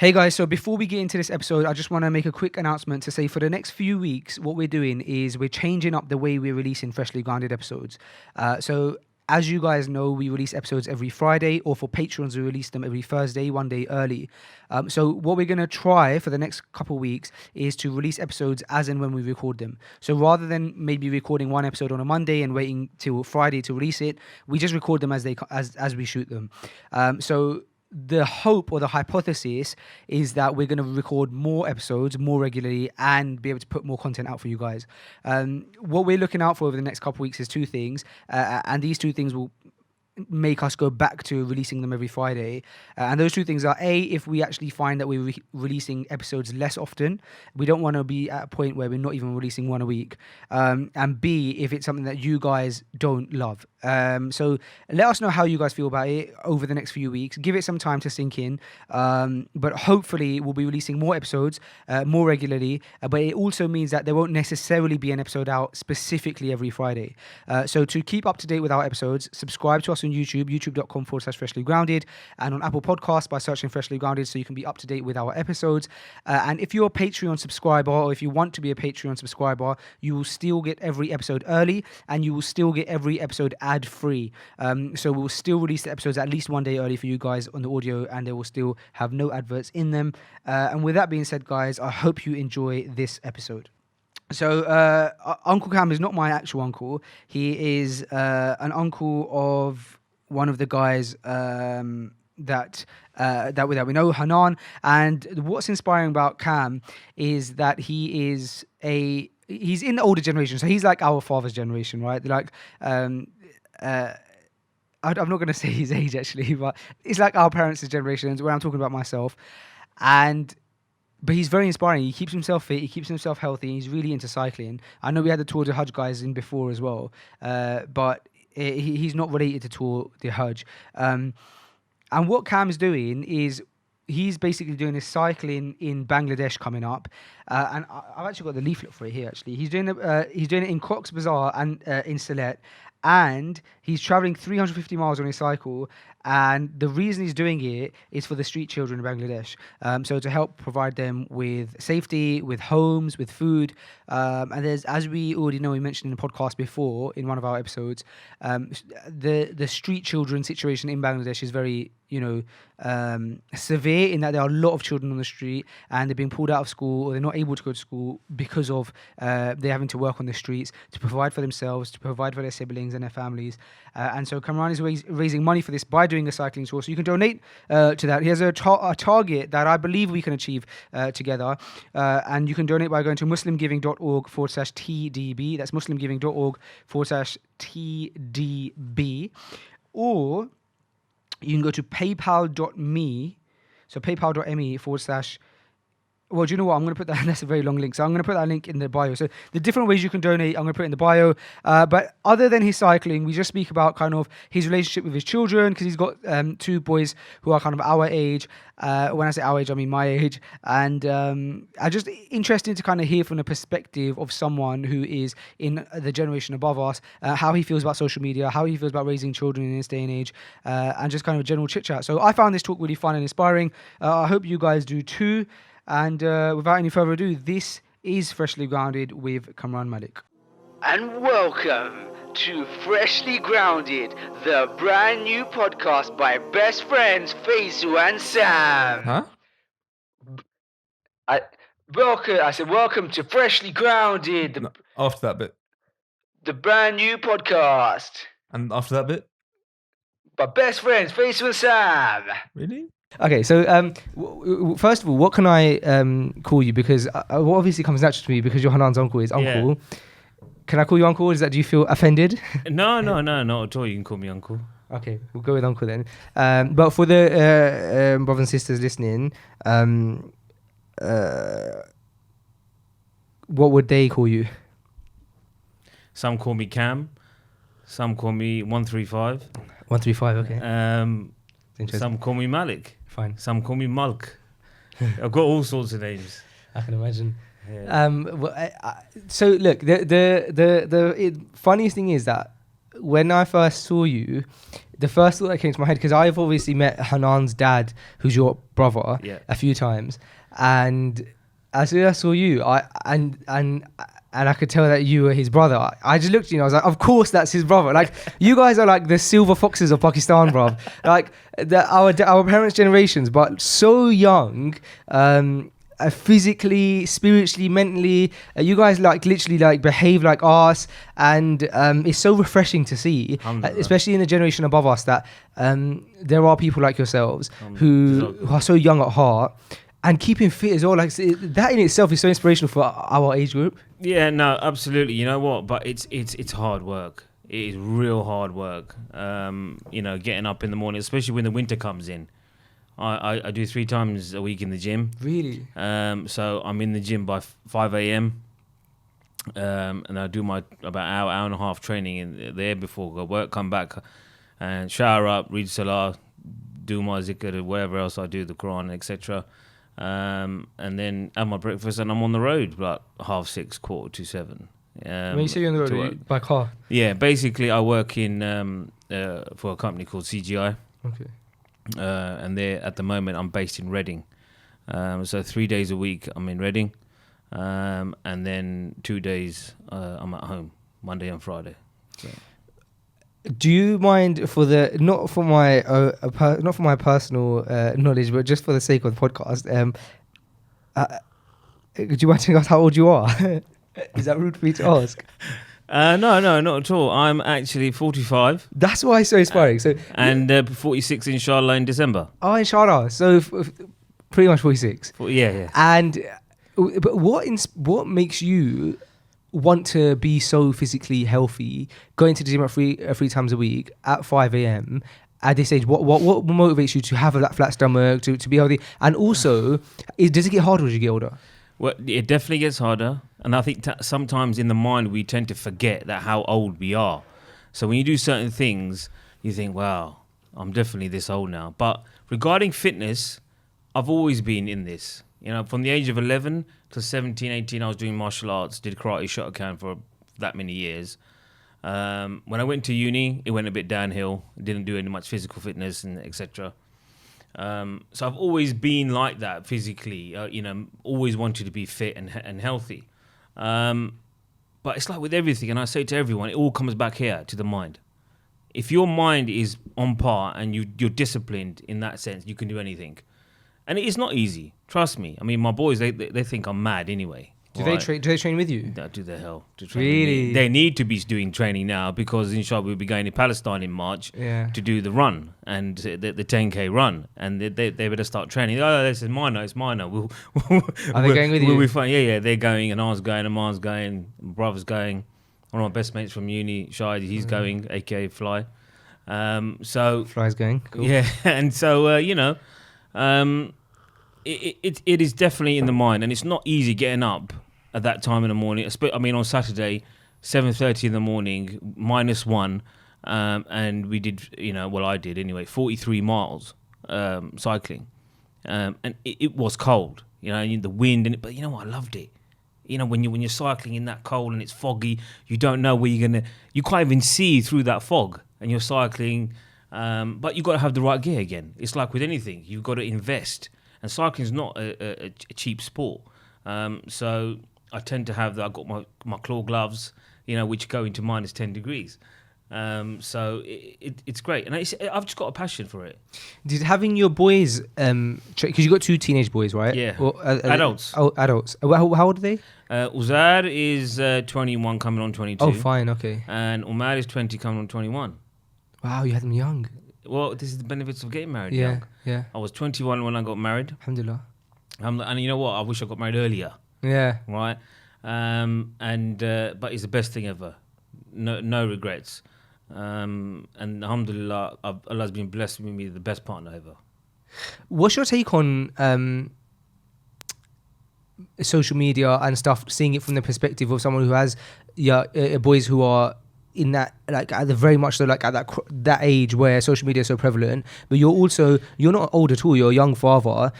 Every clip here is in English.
Hey guys, so before we get into this episode, I just want to make a quick announcement to say for the next few weeks, what we're doing is we're changing up the way we're releasing Freshly Grounded episodes. So as you guys know, we release episodes every Friday, or for Patreons, we release them every Thursday, one day early. So what we're going to try for the next couple of weeks is to release episodes as and when we record them. So rather than maybe recording one episode on a Monday and waiting till Friday to release it, we just record them as we shoot them. So the hope or the hypothesis is that we're going to record more episodes more regularly and be able to put more content out for you guys. What we're looking out for over the next couple of weeks is two things, and these two things will make us go back to releasing them every Friday. And those two things are, A, if we actually find that we're releasing episodes less often, we don't want to be at a point where we're not even releasing one a week. And B, if it's something that you guys don't love. So let us know how you guys feel about it over the next few weeks. Give it some time to sink in. But hopefully we'll be releasing more episodes more regularly. But it also means that there won't necessarily be an episode out specifically every Friday. So to keep up to date with our episodes, subscribe to us on YouTube, youtube.com/Freshly Grounded, and on Apple Podcasts by searching Freshly Grounded, so you can be up to date with our episodes. And if you're a Patreon subscriber, or if you want to be a Patreon subscriber, you will still get every episode early, and you will still get every episode ad-free. So we'll still release the episodes at least one day early for you guys on the audio, and they will still have no adverts in them. And with that being said, guys, I hope you enjoy this episode. So Uncle Cam is not my actual uncle. He is an uncle of one of the guys that we know, Hanan. And what's inspiring about Cam is that he's in the older generation. So he's like our father's generation, right? Like I'm not going to say his age actually, but it's like our parents' generations, where I'm talking about myself. But he's very inspiring. He keeps himself fit, he keeps himself healthy, and he's really into cycling. I know we had the Tour de Hajj guys in before as well, but he's not related to Tour de Hajj. And what Cam's doing is he's basically doing his cycling in Bangladesh coming up. And I've actually got the leaflet for it here, actually. He's doing it in Cox's Bazar and in Sylhet. And he's traveling 350 miles on his cycle. And the reason he's doing it is for the street children in Bangladesh. So to help provide them with safety, with homes, with food. And there's, as we already know, we mentioned in the podcast before, in one of our episodes, the street children situation in Bangladesh is very, severe, in that there are a lot of children on the street and they're being pulled out of school, or they're not able to go to school because of they're having to work on the streets to provide for themselves, to provide for their siblings and their families. And so Kamran is raising money for this by doing a cycling tour. So you can donate to that. He has a target that I believe we can achieve together. And you can donate by going to muslimgiving.org/TDB. That's muslimgiving.org/TDB. Or you can go to paypal.me. So paypal.me / well, do you know what? I'm going to put that, that's a very long link. So I'm going to put that link in the bio. So the different ways you can donate, I'm going to put it in the bio. But other than his cycling, we just speak about kind of his relationship with his children, because he's got two boys who are kind of our age. When I say our age, I mean my age. And I'm just interested to kind of hear from the perspective of someone who is in the generation above us, how he feels about social media, how he feels about raising children in this day and age, and just kind of general chit chat. So I found this talk really fun and inspiring. I hope you guys do too. And without any further ado, this is Freshly Grounded with Kamran Malik. And welcome to Freshly Grounded, the brand new podcast by best friends Faisu and Sam. Huh? I said welcome to Freshly Grounded, No, after that bit. the brand new podcast And after that bit? by best friends Faisu and Sam. Really? Okay, so first of all, what can I call you? Because what obviously comes natural to me, because you're Hanan's uncle, is uncle. Yeah. Can I call you uncle? Do you feel offended? No, not at all. You can call me uncle. Okay, we'll go with uncle then. But for the brothers and sisters listening, what would they call you? Some call me Cam. Some call me 135. 135, okay. Some call me Malik. Fine. Some call me Malik. I've got all sorts of names. I can imagine. Yeah. So look, the funniest thing is that when I first saw you, the first thought that came to my head, because I've obviously met Hanan's dad, who's your brother, Yeah. a few times, and as soon as I saw you, and I could tell that you were his brother. I just looked at you and I was like, of course that's his brother. Like, you guys are like the silver foxes of Pakistan, bruv. Like, our parents' generations, but so young, physically, spiritually, mentally. You guys like literally like behave like us, and it's so refreshing to see, especially in the generation above us, that there are people like yourselves who are so young at heart and keeping fit as well. Like, that in itself is so inspirational for our age group. Yeah, no, absolutely. You know what? But it's hard work. It is real hard work. Getting up in the morning, especially when the winter comes in. I do 3 times a week in the gym. Really? So I'm in the gym by 5 a.m. And I do my about hour and a half training in there before I go work, come back and shower up, read Salah, do my zikr, whatever else I do, the Quran, etc. And then have my breakfast, and I'm on the road like 6:30, 7:15. When you say you're on the road, by car? Yeah, basically I work in for a company called CGI. Okay. And there at the moment I'm based in Reading. So 3 days a week I'm in Reading, and then 2 days I'm at home, Monday and Friday. So. Do you mind, not for my personal knowledge, but just for the sake of the podcast, do you mind telling us how old you are? Is that rude for you to ask? No, not at all. I'm actually 45. That's why it's so inspiring. And 46 inshallah in December. Oh, inshallah. So pretty much 46. Yeah. And but what makes you want to be so physically healthy, going to the gym at three times a week at 5 a.m. at this age? What motivates you to have that flat stomach, to be healthy? And also, does it get harder as you get older? Well, it definitely gets harder. And I think sometimes in the mind we tend to forget that how old we are. So when you do certain things, you think, wow, I'm definitely this old now. But regarding fitness, I've always been in this. From the age of 11 to 17, 18, I was doing martial arts, did karate, Shotokan for that many years. When I went to uni, it went a bit downhill. Didn't do any much physical fitness and etc. So I've always been like that physically. Always wanted to be fit and healthy. But it's like with everything, and I say to everyone, it all comes back here to the mind. If your mind is on par and you're disciplined in that sense, you can do anything. And it is not easy. Trust me. I mean, my boys, they think I'm mad anyway. Do they train with you? No, do the hell to train really? With me. They need to be doing training now because inshallah we'll be going to Palestine in March to do the run and the 10k run, and they better start training. Oh, this is minor. It's minor. Are they going with you? We'll be fine. Yeah. They're going, and I's going, and Mar's going, my brother's going. One of my best mates from uni, Shahid, he's going, aka Fly. So Fly's going. Cool. Yeah, and so it is definitely in the mind, and it's not easy getting up at that time in the morning. I mean, on Saturday, 7:30 in the morning, -1, and we did, I did anyway, 43 miles cycling, and it was cold, the wind, but I loved it. When you're cycling in that cold and it's foggy, you don't know where you can't even see through that fog, and you're cycling, but you've got to have the right gear again. It's like with anything, you've got to invest, and cycling is not a cheap sport. So I tend to have that. I've got my claw gloves, which go into -10 degrees. So it's great, and I've just got a passion for it. Did having your boys, because you got 2 teenage boys, right? Yeah, or, adults. Oh, adults. How old are they? Uzair is 21, coming on 22. Oh, fine, okay. And Umar is 20, coming on 21. Wow, you had them young. Well, this is the benefits of getting married young. Yeah. I was 21 when I got married. Alhamdulillah. And you know what? I wish I got married earlier. Yeah. Right. But it's the best thing ever. No regrets. And alhamdulillah, Allah's been blessed with me the best partner ever. What's your take on social media and stuff, seeing it from the perspective of someone who has boys who are in that, like at the very much so, like at that age where social media is so prevalent, but you're not old at all, you're a young father,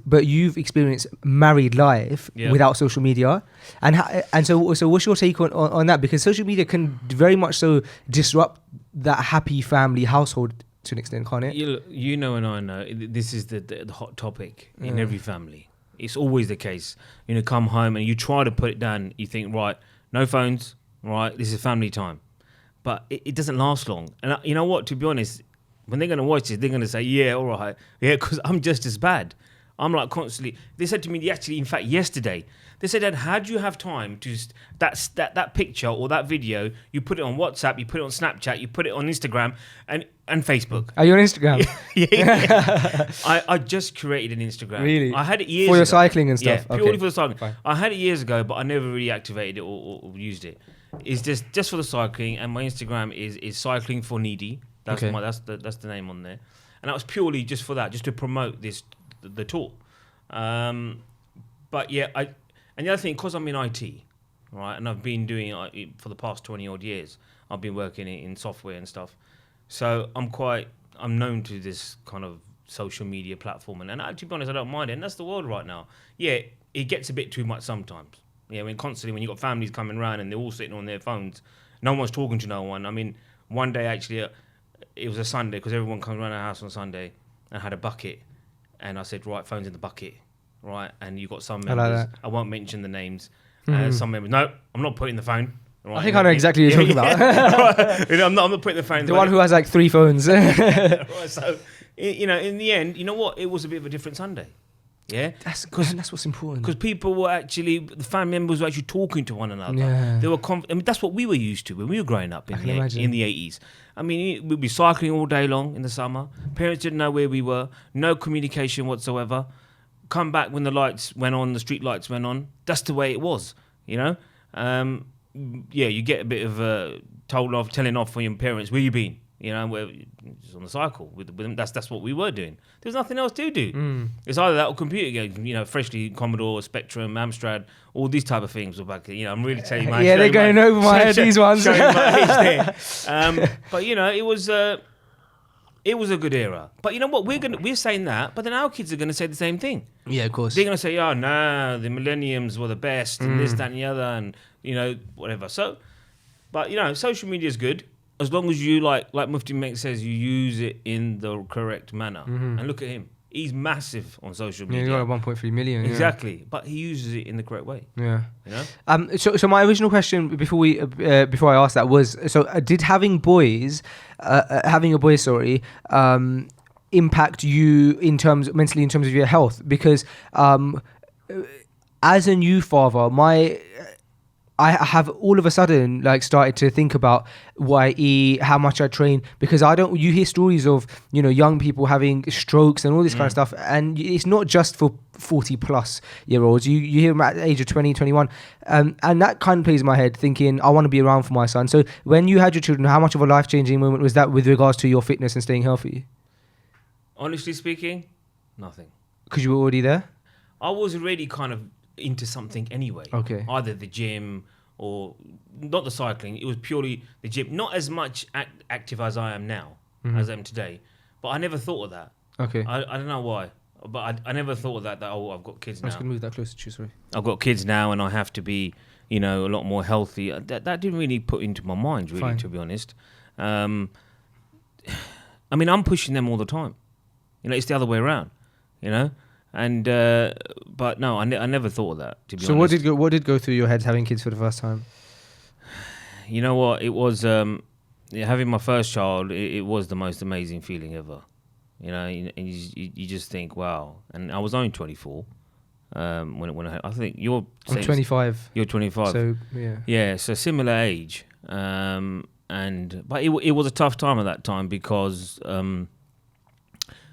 but you've experienced married life without social media, and so what's your take on that? Because social media can very much so disrupt that happy family household to an extent, can't it? You know, and I know this is the hot topic in every family. It's always the case. You know, come home and you try to put it down. You think, right, no phones. Right, this is family time, but it doesn't last long. And you know what? To be honest, when they're going to watch this, they're going to say, "Yeah, all right, yeah," because I'm just as bad. I'm like constantly. They said to me, actually, in fact, yesterday, they said, "Dad, how do you have time to that picture or that video? You put it on WhatsApp, you put it on Snapchat, you put it on Instagram and Facebook." Are you on Instagram? Yeah. I just created an Instagram. Really? I had it years for your ago. cycling and stuff. Yeah, purely Okay. for the cycling. Fine. I had it years ago, but I never really activated it or used it. It's just for the cycling, and my Instagram is cycling for needy. That's Okay. that's the name on there, and that was purely just for that, just to promote the tour. But yeah, and the other thing, because I'm in IT, right, and I've been doing it for the past 20 odd years. I've been working in software and stuff, so I'm known to this kind of social media platform, and to be honest, I don't mind it. And that's the world right now. Yeah, it gets a bit too much sometimes. Yeah, I mean, constantly when you've got families coming around and they're all sitting on their phones, no one's talking to no one. I mean, one day actually, it was a Sunday because everyone comes around our house on Sunday and had a bucket. And I said, right, phone's in the bucket, right? And you got some members, I won't mention the names, some members, no, I'm not putting the phone. Right? I think I know exactly what you're talking about. Right. You know, I'm not putting the phone. The one who has like 3 phones. Right, so, you know, in the end, you know what? It was a bit of a different Sunday. Yeah, That's what's important. because people were actually, the family members were actually talking to one another. Yeah. They were I mean, that's what we were used to when we were growing up in imagine. the 80s. I mean, we'd be cycling all day long in the summer. Parents didn't know where we were. No communication whatsoever. Come back when the lights went on, the street lights went on. That's the way it was, you know. Yeah, you get a bit of telling off from your parents. Where you been? You know, we're just on the cycle with them. That's what we were doing. There's nothing else to do. It's either that or computer games. You know, freshly Commodore, Spectrum, Amstrad, all these type of things were back. You know, I'm really telling you my Yeah, they're going over my head, these ones. Showing my age there. But you know, it was a good era. But you know what? We're saying that, but then our kids are going to say the same thing. Yeah, of course. They're going to say, "Oh no, the millenniums were the best, and this, that, and the other, and you know, whatever." So, but you know, social media is good. As long as you, like Mufti Mek says, you use it in the correct manner. And look at him. He's massive on social Yeah, media. you got 1.3 million. Exactly. But he uses it in the correct way. Yeah. You know? So my original question before I asked that was, did having boys, having a boy, impact you mentally in terms of your health? Because as a new father, I have all of a sudden like started to think about what I eat, how much I train, because you hear stories of, you know, young people having strokes and all this kind of stuff, and it's not just for 40 plus year olds. You hear them at the age of 20, 21, and that kind of plays in my head, thinking I want to be around for my son. So when you had your children, how much of a life-changing moment was that with regards to your fitness and staying healthy? Honestly speaking, nothing. Because you were already there? I was already kind of into something anyway. Okay. Either the gym or not the cycling. It was purely the gym. Not as much active as I am now, as I am today. But I never thought of that. Okay. I don't know why. But I never thought of that I've got kids I'm now. just going to move that closer to you, sorry. I've got kids now and I have to be, you know, a lot more healthy. That didn't really put into my mind, really, Fine. to be honest. I mean, I'm pushing them all the time. You know, it's the other way around, you know? And but no, I never thought of that, to be honest. So what did go through your head having kids for the first time? You know what? It was having my first child. It was the most amazing feeling ever. You know, and you just think, wow. And I was only 24 when I think you're. I'm 25. You're 25. So yeah. Yeah, so similar age. But it was a tough time at that time because.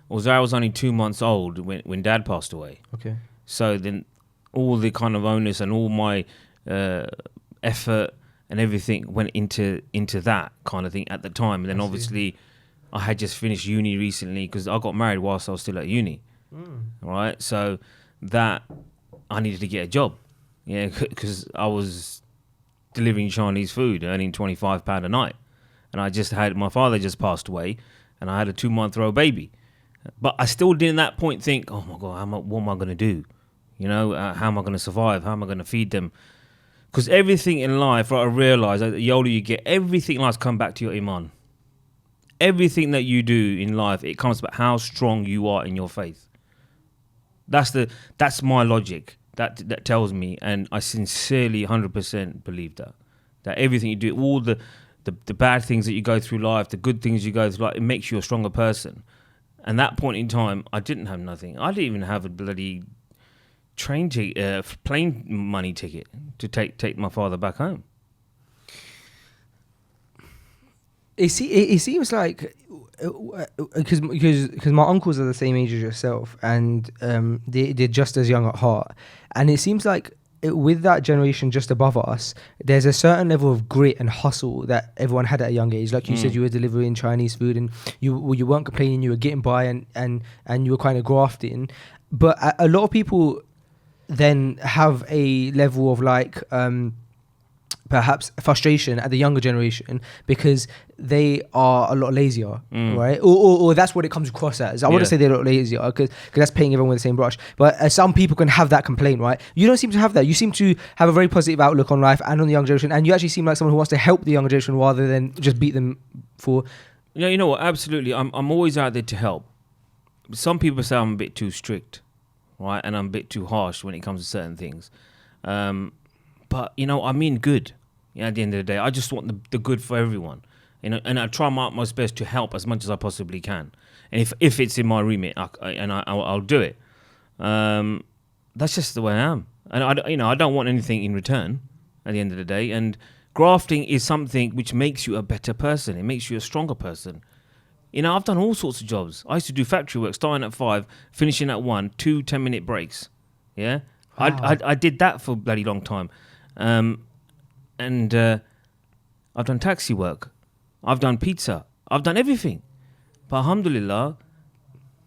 Although I was only 2 months old when Dad passed away. Okay. So then all the kind of onus and all my effort and everything went into that kind of thing at the time. And then obviously I had just finished uni recently because I got married whilst I was still at uni. Right? So that I needed to get a job. Yeah, because I was delivering Chinese food, earning £25 a night. And my father just passed away, and I had a 2-month-old baby. But I still didn't at that point think, oh my God, what am I going to do? You know, how am I going to survive? How am I going to feed them? Because everything in life, right, I realised that the older you get, everything in life's come back to your iman. Everything that you do in life, it comes back how strong you are in your faith. That's my logic. That tells me, and I sincerely 100% believe that everything you do, all the bad things that you go through life, the good things you go through life, it makes you a stronger person. And that point in time, I didn't have nothing. I didn't even have a bloody plane money ticket to take my father back home. It seems like because my uncles are the same age as yourself, and they're just as young at heart, and it seems like with that generation just above us, there's a certain level of grit and hustle that everyone had at a young age. Like you said, you were delivering Chinese food, and you weren't complaining, you were getting by, and you were kind of grafting. But a lot of people then have a level of like perhaps frustration at the younger generation because they are a lot lazier, right? Or that's what it comes across as. I want to say they're a lot lazier because that's painting everyone with the same brush. But some people can have that complaint, right? You don't seem to have that. You seem to have a very positive outlook on life and on the younger generation, and you actually seem like someone who wants to help the younger generation rather than just beat them for... Yeah, you know what? Absolutely. I'm always out there to help. Some people say I'm a bit too strict, right? And I'm a bit too harsh when it comes to certain things. But, you know, I mean good. Yeah, at the end of the day, I just want the good for everyone, you know, and I try my utmost best to help as much as I possibly can. And if it's in my remit, I'll do it. That's just the way I am, and I don't want anything in return. At the end of the day, and grafting is something which makes you a better person. It makes you a stronger person. You know, I've done all sorts of jobs. I used to do factory work, starting at 5, finishing at 1, 2 10-minute breaks. Yeah, wow. I did that for a bloody long time. And I've done taxi work. I've done pizza. I've done everything. But alhamdulillah,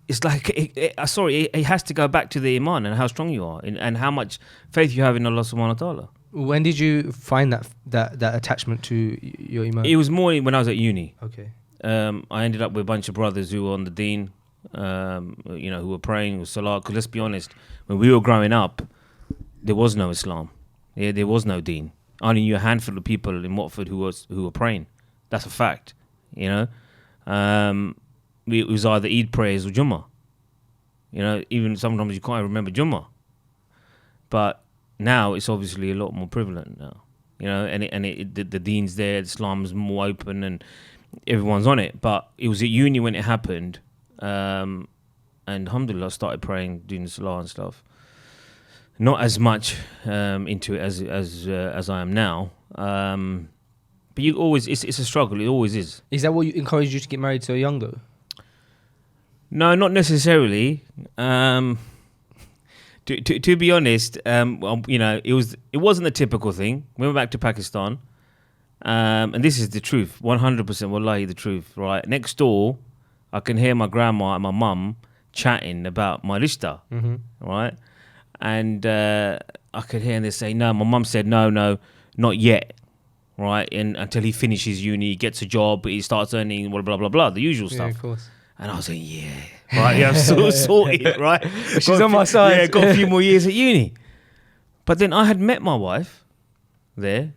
it's like, it has to go back to the iman and how strong you are and how much faith you have in Allah subhanahu wa ta'ala. When did you find that attachment to your iman? It was more when I was at uni. Okay. I ended up with a bunch of brothers who were on the deen, you know, who were praying with salah. Because let's be honest, when we were growing up, there was no Islam. Yeah, there was no deen. I only knew a handful of people in Watford who were praying. That's a fact, you know. It was either Eid prayers or Jummah. You know, even sometimes you can't remember Jummah. But now it's obviously a lot more prevalent now, you know, and the deen's there, Islam's more open and everyone's on it. But it was at uni when it happened, and alhamdulillah I started praying, doing the salah and stuff. Not as much into it as I am now, but you always it's a struggle. It always is. Is that what encouraged you to get married so young, though? No, not necessarily. To be honest, you know, it wasn't a typical thing. We went back to Pakistan, and this is the truth, 100%. Wallahi, the truth. Right next door, I can hear my grandma and my mum chatting about my rishta, right. And I could hear them say, no, my mum said, no, not yet, right? And until he finishes uni, he gets a job, he starts earning, blah, blah, blah, blah, the usual stuff. Of course. And I was like, yeah, right, yeah, I'm so sorted, right? She's on my side. Yeah, got a few more years at uni. But then I had met my wife there,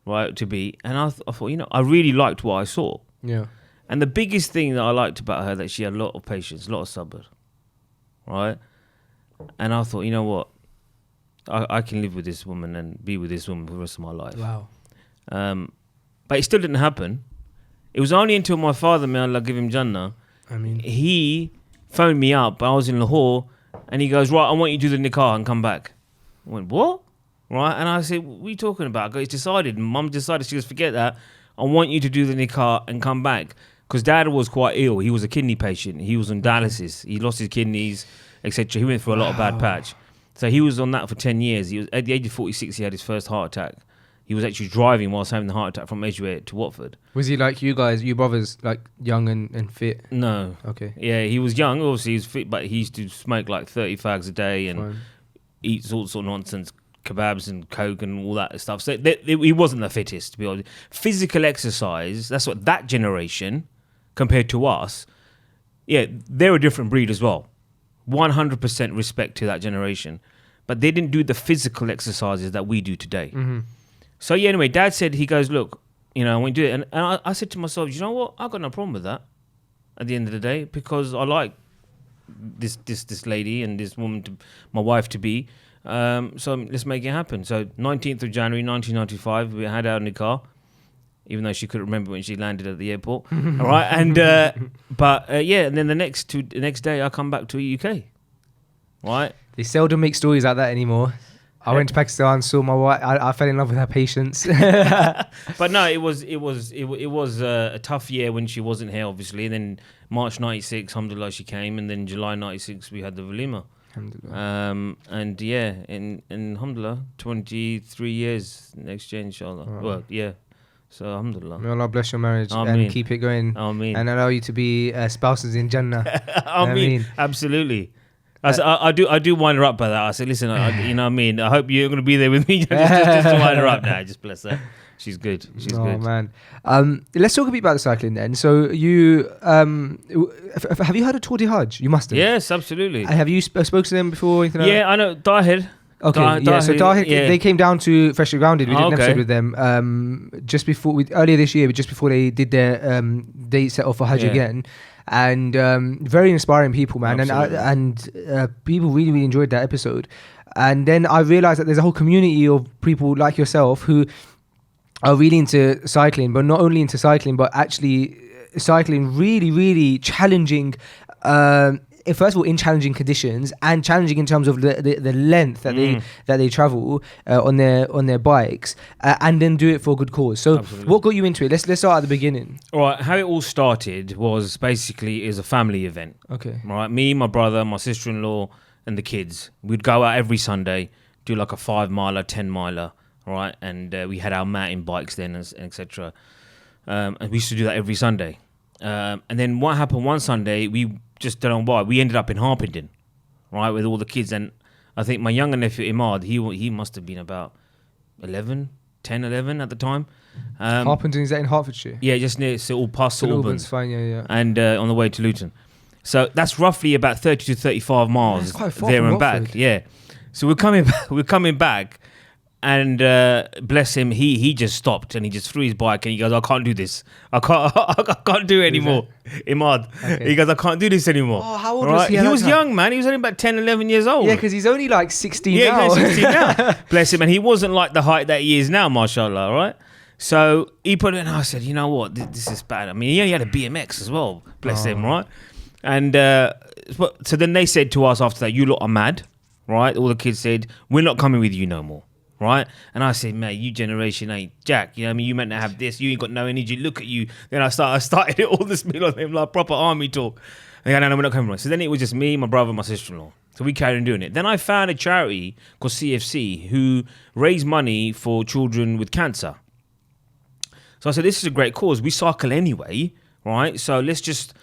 right, to be, and I thought, you know, I really liked what I saw. Yeah. And the biggest thing that I liked about her, that she had a lot of patience, a lot of sabr, right? And I thought, you know what? I can live with this woman and be with this woman for the rest of my life. Wow. But it still didn't happen. It was only until my father, may Allah give him Jannah, he phoned me up. I was in Lahore, and he goes, right, I want you to do the nikah and come back. I went, what? Right? And I said, what are you talking about? I go, it's decided. Mum decided. She goes, forget that. I want you to do the nikah and come back. Because Dad was quite ill. He was a kidney patient. He was on dialysis. He lost his kidneys, etc. He went through a lot of bad patch. So he was on that for 10 years. He was at the age of 46. He had his first heart attack. He was actually driving whilst having the heart attack from Edgware to Watford. Was he like you guys, you brothers, like young and fit? No. Okay. Yeah, he was young. Obviously, he was fit, but he used to smoke like 30 fags a day and eat all sorts of nonsense, kebabs and coke and all that stuff. So he wasn't the fittest, to be honest. Physical exercise, that's what that generation compared to us. Yeah, they're a different breed as well. 100% respect to that generation, but they didn't do the physical exercises that we do today. So yeah, anyway, Dad said, he goes, look, you know, I want to do it, and I said to myself, you know what? I've got no problem with that. At the end of the day, because I like this lady and this woman, my wife to be. So let's make it happen. So 19th of January 1995, we had our nikah, even though she couldn't remember when she landed at the airport. All right, and yeah, and then the next day I come back to the UK. Right, They seldom make stories like that anymore. I went to Pakistan, saw my wife. I fell in love with her patience. but no, it was a tough year when she wasn't here, obviously. And then March '96, alhamdulillah, she came, and then July '96 we had the walima. And yeah, in alhamdulillah, 23 years next year, inshallah. Wow. Well, yeah. So alhamdulillah. May Allah bless your marriage Ameen. and keep it going. Ameen. And allow you to be spouses in Jannah. Ameen. Absolutely. I do wind her up by that. I said, listen, you know what I mean? I hope you're going to be there with me just to wind her up now. Just bless her. She's good. She's good. Oh, man. Let's talk a bit about the cycling then. So you, have you heard of Tour de Hajj? You must have. Yes, absolutely. Have you spoke to them before? Anything like that? I know. Dahid. Okay, so Dahid, they came down to Freshly Grounded. We did an episode with them just before, earlier this year, but just before they did their date set off for Hajj again. And very inspiring people, man. And people really, really enjoyed that episode. And then I realized that there's a whole community of people like yourself who are really into cycling, but not only into cycling, but actually cycling really, really challenging. First of all, in challenging conditions and challenging in terms of the length that they travel on their bikes, and then do it for a good cause. So, what got you into it? Let's start at the beginning. All right, how it all started was basically is a family event. Okay. All right, me, my brother, my sister-in-law, and the kids. We'd go out every Sunday, do like a 5-miler, 10-miler, right? And we had our mountain bikes then, etc. And we used to do that every Sunday. And then what happened one Sunday, we just don't know why, we ended up in Harpenden, right, with all the kids. And I think my younger nephew, Imad, he must have been about 10, 11 at the time. Harpenden, is that in Hertfordshire? Yeah, just near, so all past St. Albans. Fine, yeah. And on the way to Luton. So that's roughly about 30 to 35 miles That's quite far there from and back. Watford. Yeah. So we're coming back, and bless him, he just stopped and he just threw his bike and he goes, I can't do this. I can't do it anymore. Imad. Okay. He goes, I can't do this anymore. Oh, how old was he at He that was time? young, man. He was only about 10, 11 years old. Yeah, because he's only like 16 Yeah, now. he's only 16 now. Bless him. And he wasn't like the height that he is now, mashallah, right? So he put it, and I said, you know what, this is bad. I mean, he only had a BMX as well, bless him, right? And so then they said to us after that, you lot are mad, right? All the kids said, we're not coming with you no more, right? And I said, mate, you generation ain't jack. You know what I mean? You meant to have this. You ain't got no energy. Look at you. Then I started it all this meal on him, like proper army talk. And I go, no, we're not coming with. So then it was just me, my brother, my sister-in-law. So we carried on doing it. Then I found a charity called CFC who raise money for children with cancer. So I said, this is a great cause. We cycle anyway, right? So let's just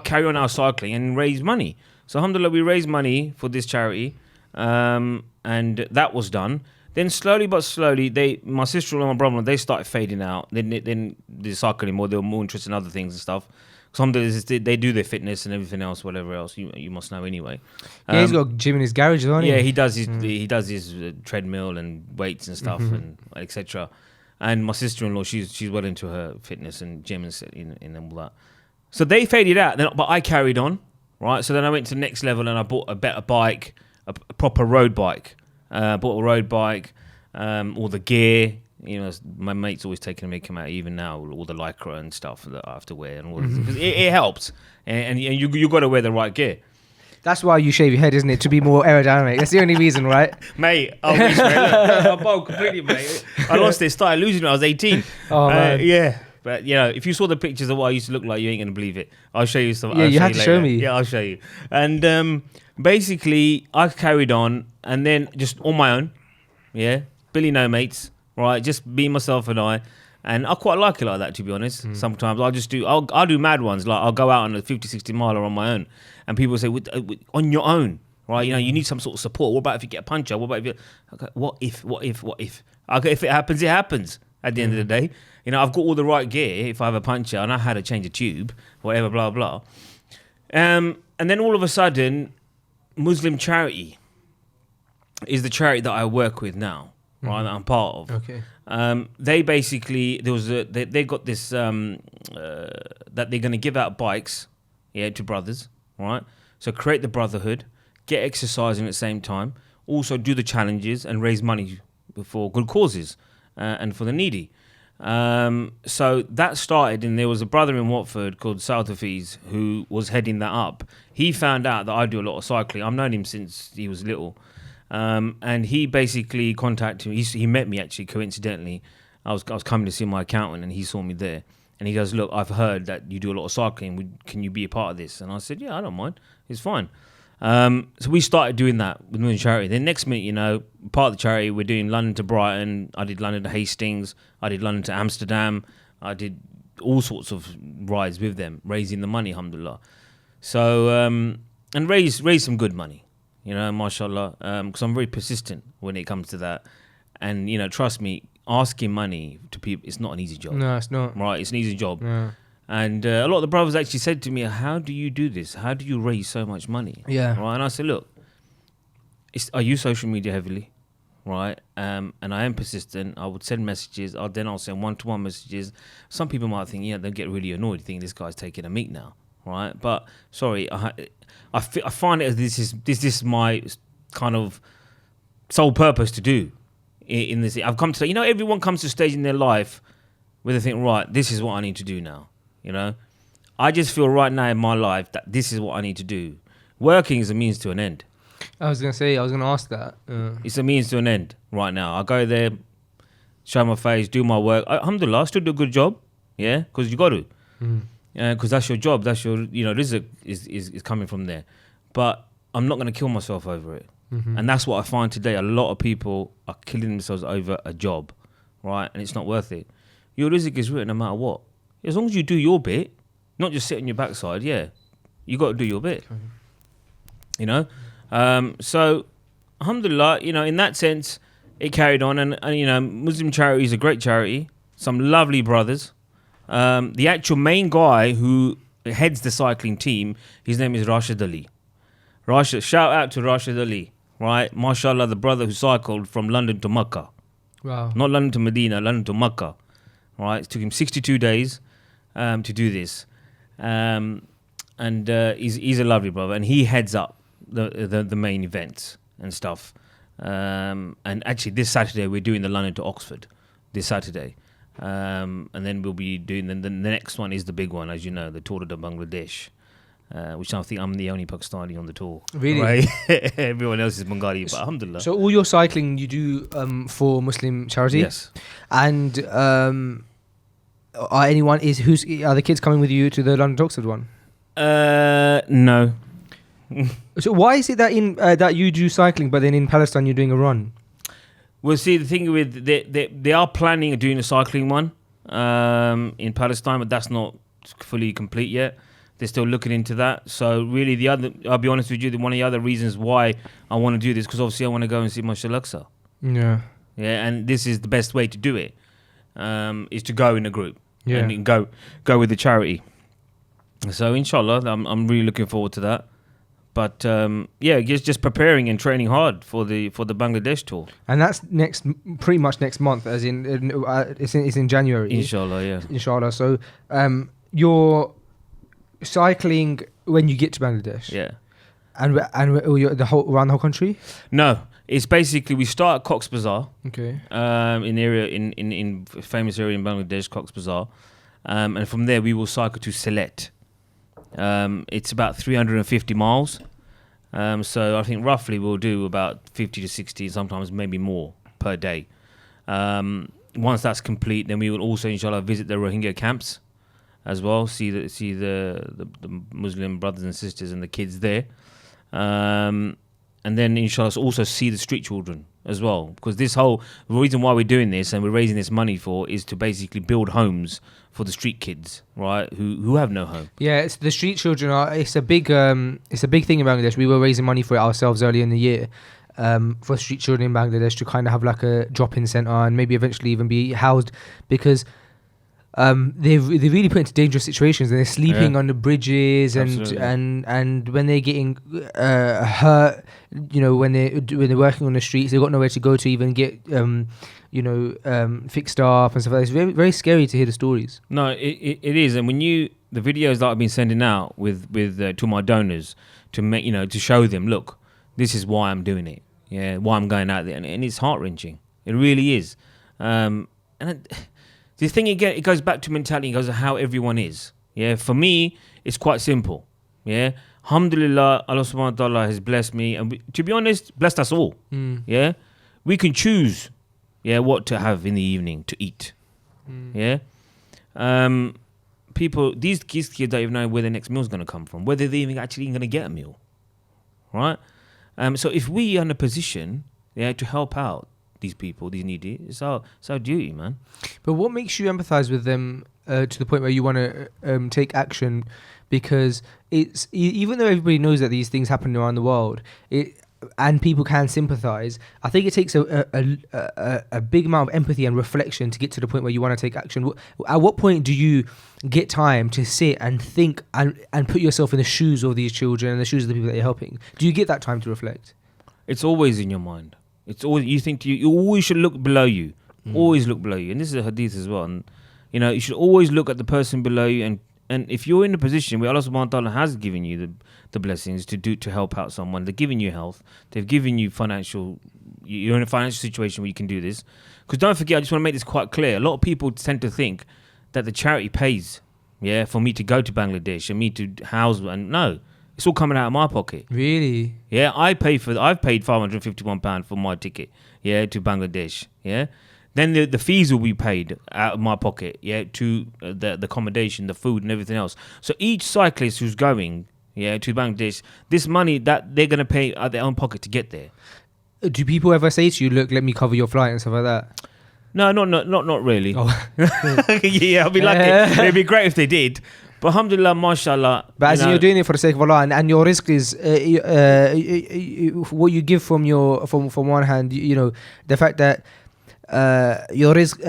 carry on our cycling and raise money. So alhamdulillah, we raised money for this charity, and that was done. Then slowly but slowly, my sister-in-law and my brother, they started fading out. Then they cycling more. They were more interested in other things and stuff. Some days they do their fitness and everything else, whatever else you must know anyway. Yeah, he's got a gym in his garage, doesn't he? Yeah, he does his treadmill and weights and stuff and etc. And my sister-in-law, she's well into her fitness and gym and all that. So they faded out, but I carried on, right? So then I went to the next level and I bought a better bike, a proper road bike. Bought a road bike, all the gear. You know, my mate's always taking me come out, even now, all the lycra and stuff that I have to wear and all this. Because it helps, and you got to wear the right gear. That's why you shave your head, isn't it? To be more aerodynamic. That's the only reason, right? Mate, I wish, mate. Look, I'm bald completely, mate. I lost it, started losing when I was 18. Oh, man. Yeah. But, you know, if you saw the pictures of what I used to look like, you ain't going to believe it. I'll show you some. Yeah, you have to show me. Yeah, I'll show you. And basically, I carried on, and then just on my own, yeah, Billy no mates, right, just me, myself, and I. And I quite like it like that, to be honest. Sometimes I'll do mad ones. Like I'll go out on a 50, 60 miler on my own. And people say, on your own? right? You know, you need some sort of support. What about if you get a puncher? What about if you, okay, what if? Okay, if it happens, it happens at the end of the day. You know, I've got all the right gear if I have a puncher, and I know how to change a tube, whatever, blah, blah. And then all of a sudden, Muslim Charity is the charity that I work with now, right, that I'm part of. Okay. They basically, they got this, that they're going to give out bikes, to brothers, right? So create the brotherhood, get exercising at the same time, also do the challenges and raise money for good causes and for the needy. So that started, and there was a brother in Watford called 40's who was heading that up. He found out that I do a lot of cycling. I've known him since he was little. And he basically contacted me. He met me actually coincidentally. I was coming to see my accountant, and he saw me there. And he goes, "Look, I've heard that you do a lot of cycling. Can you be a part of this?" And I said, "Yeah, I don't mind. It's fine." So we started doing that with Muslim Charity. Then next minute, you know, part of the charity, we're doing London to Brighton. I did London to Hastings. I did London to Amsterdam. I did all sorts of rides with them, raising the money, alhamdulillah. So, and raise some good money, you know, mashallah, because I'm very persistent when it comes to that. And, you know, trust me, asking money to people, it's not an easy job. No, it's not. Right, it's an easy job. Yeah. And a lot of the brothers actually said to me, "How do you do this? How do you raise so much money?" Yeah. Right, and I said, "Look, I use social media heavily, right? And I am persistent. I would send messages. I'll send one-to-one messages. Some people might think, they'll get really annoyed, think this guy's taking a meat now, right? But sorry, I find it as this is my kind of sole purpose to do in this. I've come to say, everyone comes to a stage in their life where they think, right, this is what I need to do now. You know, I just feel right now in my life that this is what I need to do. Working is a means to an end. I was going to ask that. It's a means to an end right now. I go there, show my face, do my work. Alhamdulillah, I still do a good job. Yeah, because you got to. Because that's your job. That's your, rizq is coming from there. But I'm not going to kill myself over it. And that's what I find today. A lot of people are killing themselves over a job, right? And it's not worth it. Your rizq is written no matter what. As long as you do your bit, not just sit on your backside, you got to do your bit. So, alhamdulillah, in that sense, it carried on. And Muslim Charity is a great charity. Some lovely brothers. The actual main guy who heads the cycling team, his name is Rashid Ali. Shout out to Rashid Ali, right? MashaAllah, the brother who cycled from London to Makkah. Wow. Not London to Medina, London to Makkah. Right? It took him 62 days to do this. And he's a lovely brother. And he heads up the main events and stuff. And actually, this Saturday, we're doing the London to Oxford. This Saturday. And then we'll be doing the next one is the big one, as you know, the Tour de Bangladesh. Which I think I'm the only Pakistani on the tour. Really? Right? Everyone else is Bengali, but alhamdulillah. So all your cycling you do for Muslim Charity? Yes. And are the kids coming with you to the London to Oxford one? No. So why is it that that you do cycling, but then in Palestine you're doing a run? Well, see, the thing with they are planning on doing a cycling one in Palestine, but that's not fully complete yet. They're still looking into that. So really, I'll be honest with you, one of the other reasons why I want to do this, because obviously I want to go and see Masjid Al-Aqsa. Yeah. Yeah, and this is the best way to do it, is to go in a group and go with the charity. So inshallah, I'm really looking forward to that. But just preparing and training hard for the Bangladesh tour. And that's pretty much next month, as in it's in January. Inshallah, yeah. Inshallah. So you're cycling when you get to Bangladesh. Yeah. And around the whole country? No, it's basically we start at Cox's Bazar. Okay. In famous area in Bangladesh, Cox's Bazar, and from there we will cycle to Sylhet. It's about 350 miles. So I think roughly we'll do about 50 to 60, sometimes maybe more per day. Once that's complete, then we will also, inshallah, visit the Rohingya camps as well. See the Muslim brothers and sisters and the kids there. And then, inshallah, also see the street children as well, because the reason why we're doing this and we're raising this money for is to basically build homes for the street kids, right, who have no home. Yeah, it's the street children it's a big thing in Bangladesh. We were raising money for it ourselves earlier in the year, for street children in Bangladesh to kind of have like a drop-in center and maybe eventually even be housed, because they're really put into dangerous situations, and they're sleeping on the bridges, and when they're getting hurt, when they're working on the streets, they've got nowhere to go to even get fixed up and stuff like that. It's very, very scary to hear the stories. No, it is, and when the videos that I've been sending out with to my donors to make to show them, look, this is why I'm doing it, why I'm going out there, and it's heart wrenching. It really is, the thing again, it goes back to mentality. It goes to how everyone is. Yeah, for me, it's quite simple. Yeah, alhamdulillah, Allah subhanahu wa ta'ala has blessed me, and to be honest, blessed us all. Yeah, we can choose. Yeah, what to have in the evening to eat. Yeah, these kids don't even know where their next meal's going to come from, whether they're even actually going to get a meal. Right. So if we are in a position, to help out these people, these needy, it's our duty, man. But what makes you empathize with them to the point where you want to take action? Because it's even though everybody knows that these things happen around the world, and people can sympathize, I think it takes a big amount of empathy and reflection to get to the point where you want to take action. At what point do you get time to sit and think and put yourself in the shoes of these children and the shoes of the people that you're helping? Do you get that time to reflect? It's always in your mind. It's always, you think you always should look below you. Always look below you. And this is a hadith as well. And you should always look at the person below you, and if you're in a position where Allah subhanahu wa ta'ala has given you the blessings to help out someone, they're giving you health, they've given you you're in a financial situation where you can do this. Because don't forget, I just want to make this quite clear, a lot of people tend to think that the charity pays, for me to go to Bangladesh and me to house, and no, it's all coming out of my pocket. Really? Yeah, I've paid £551 for my ticket, to Bangladesh, Then the fees will be paid out of my pocket, to the accommodation, the food and everything else. So each cyclist who's going, to Bangladesh, this money that they're going to pay out of their own pocket to get there. Do people ever say to you, look, let me cover your flight and stuff like that? No, not really. Oh. I'll be lucky. It'd be great if they did. But alhamdulillah, mashallah. But as you're doing it for the sake of Allah, and your risk is what you give from one hand, the fact that your risk,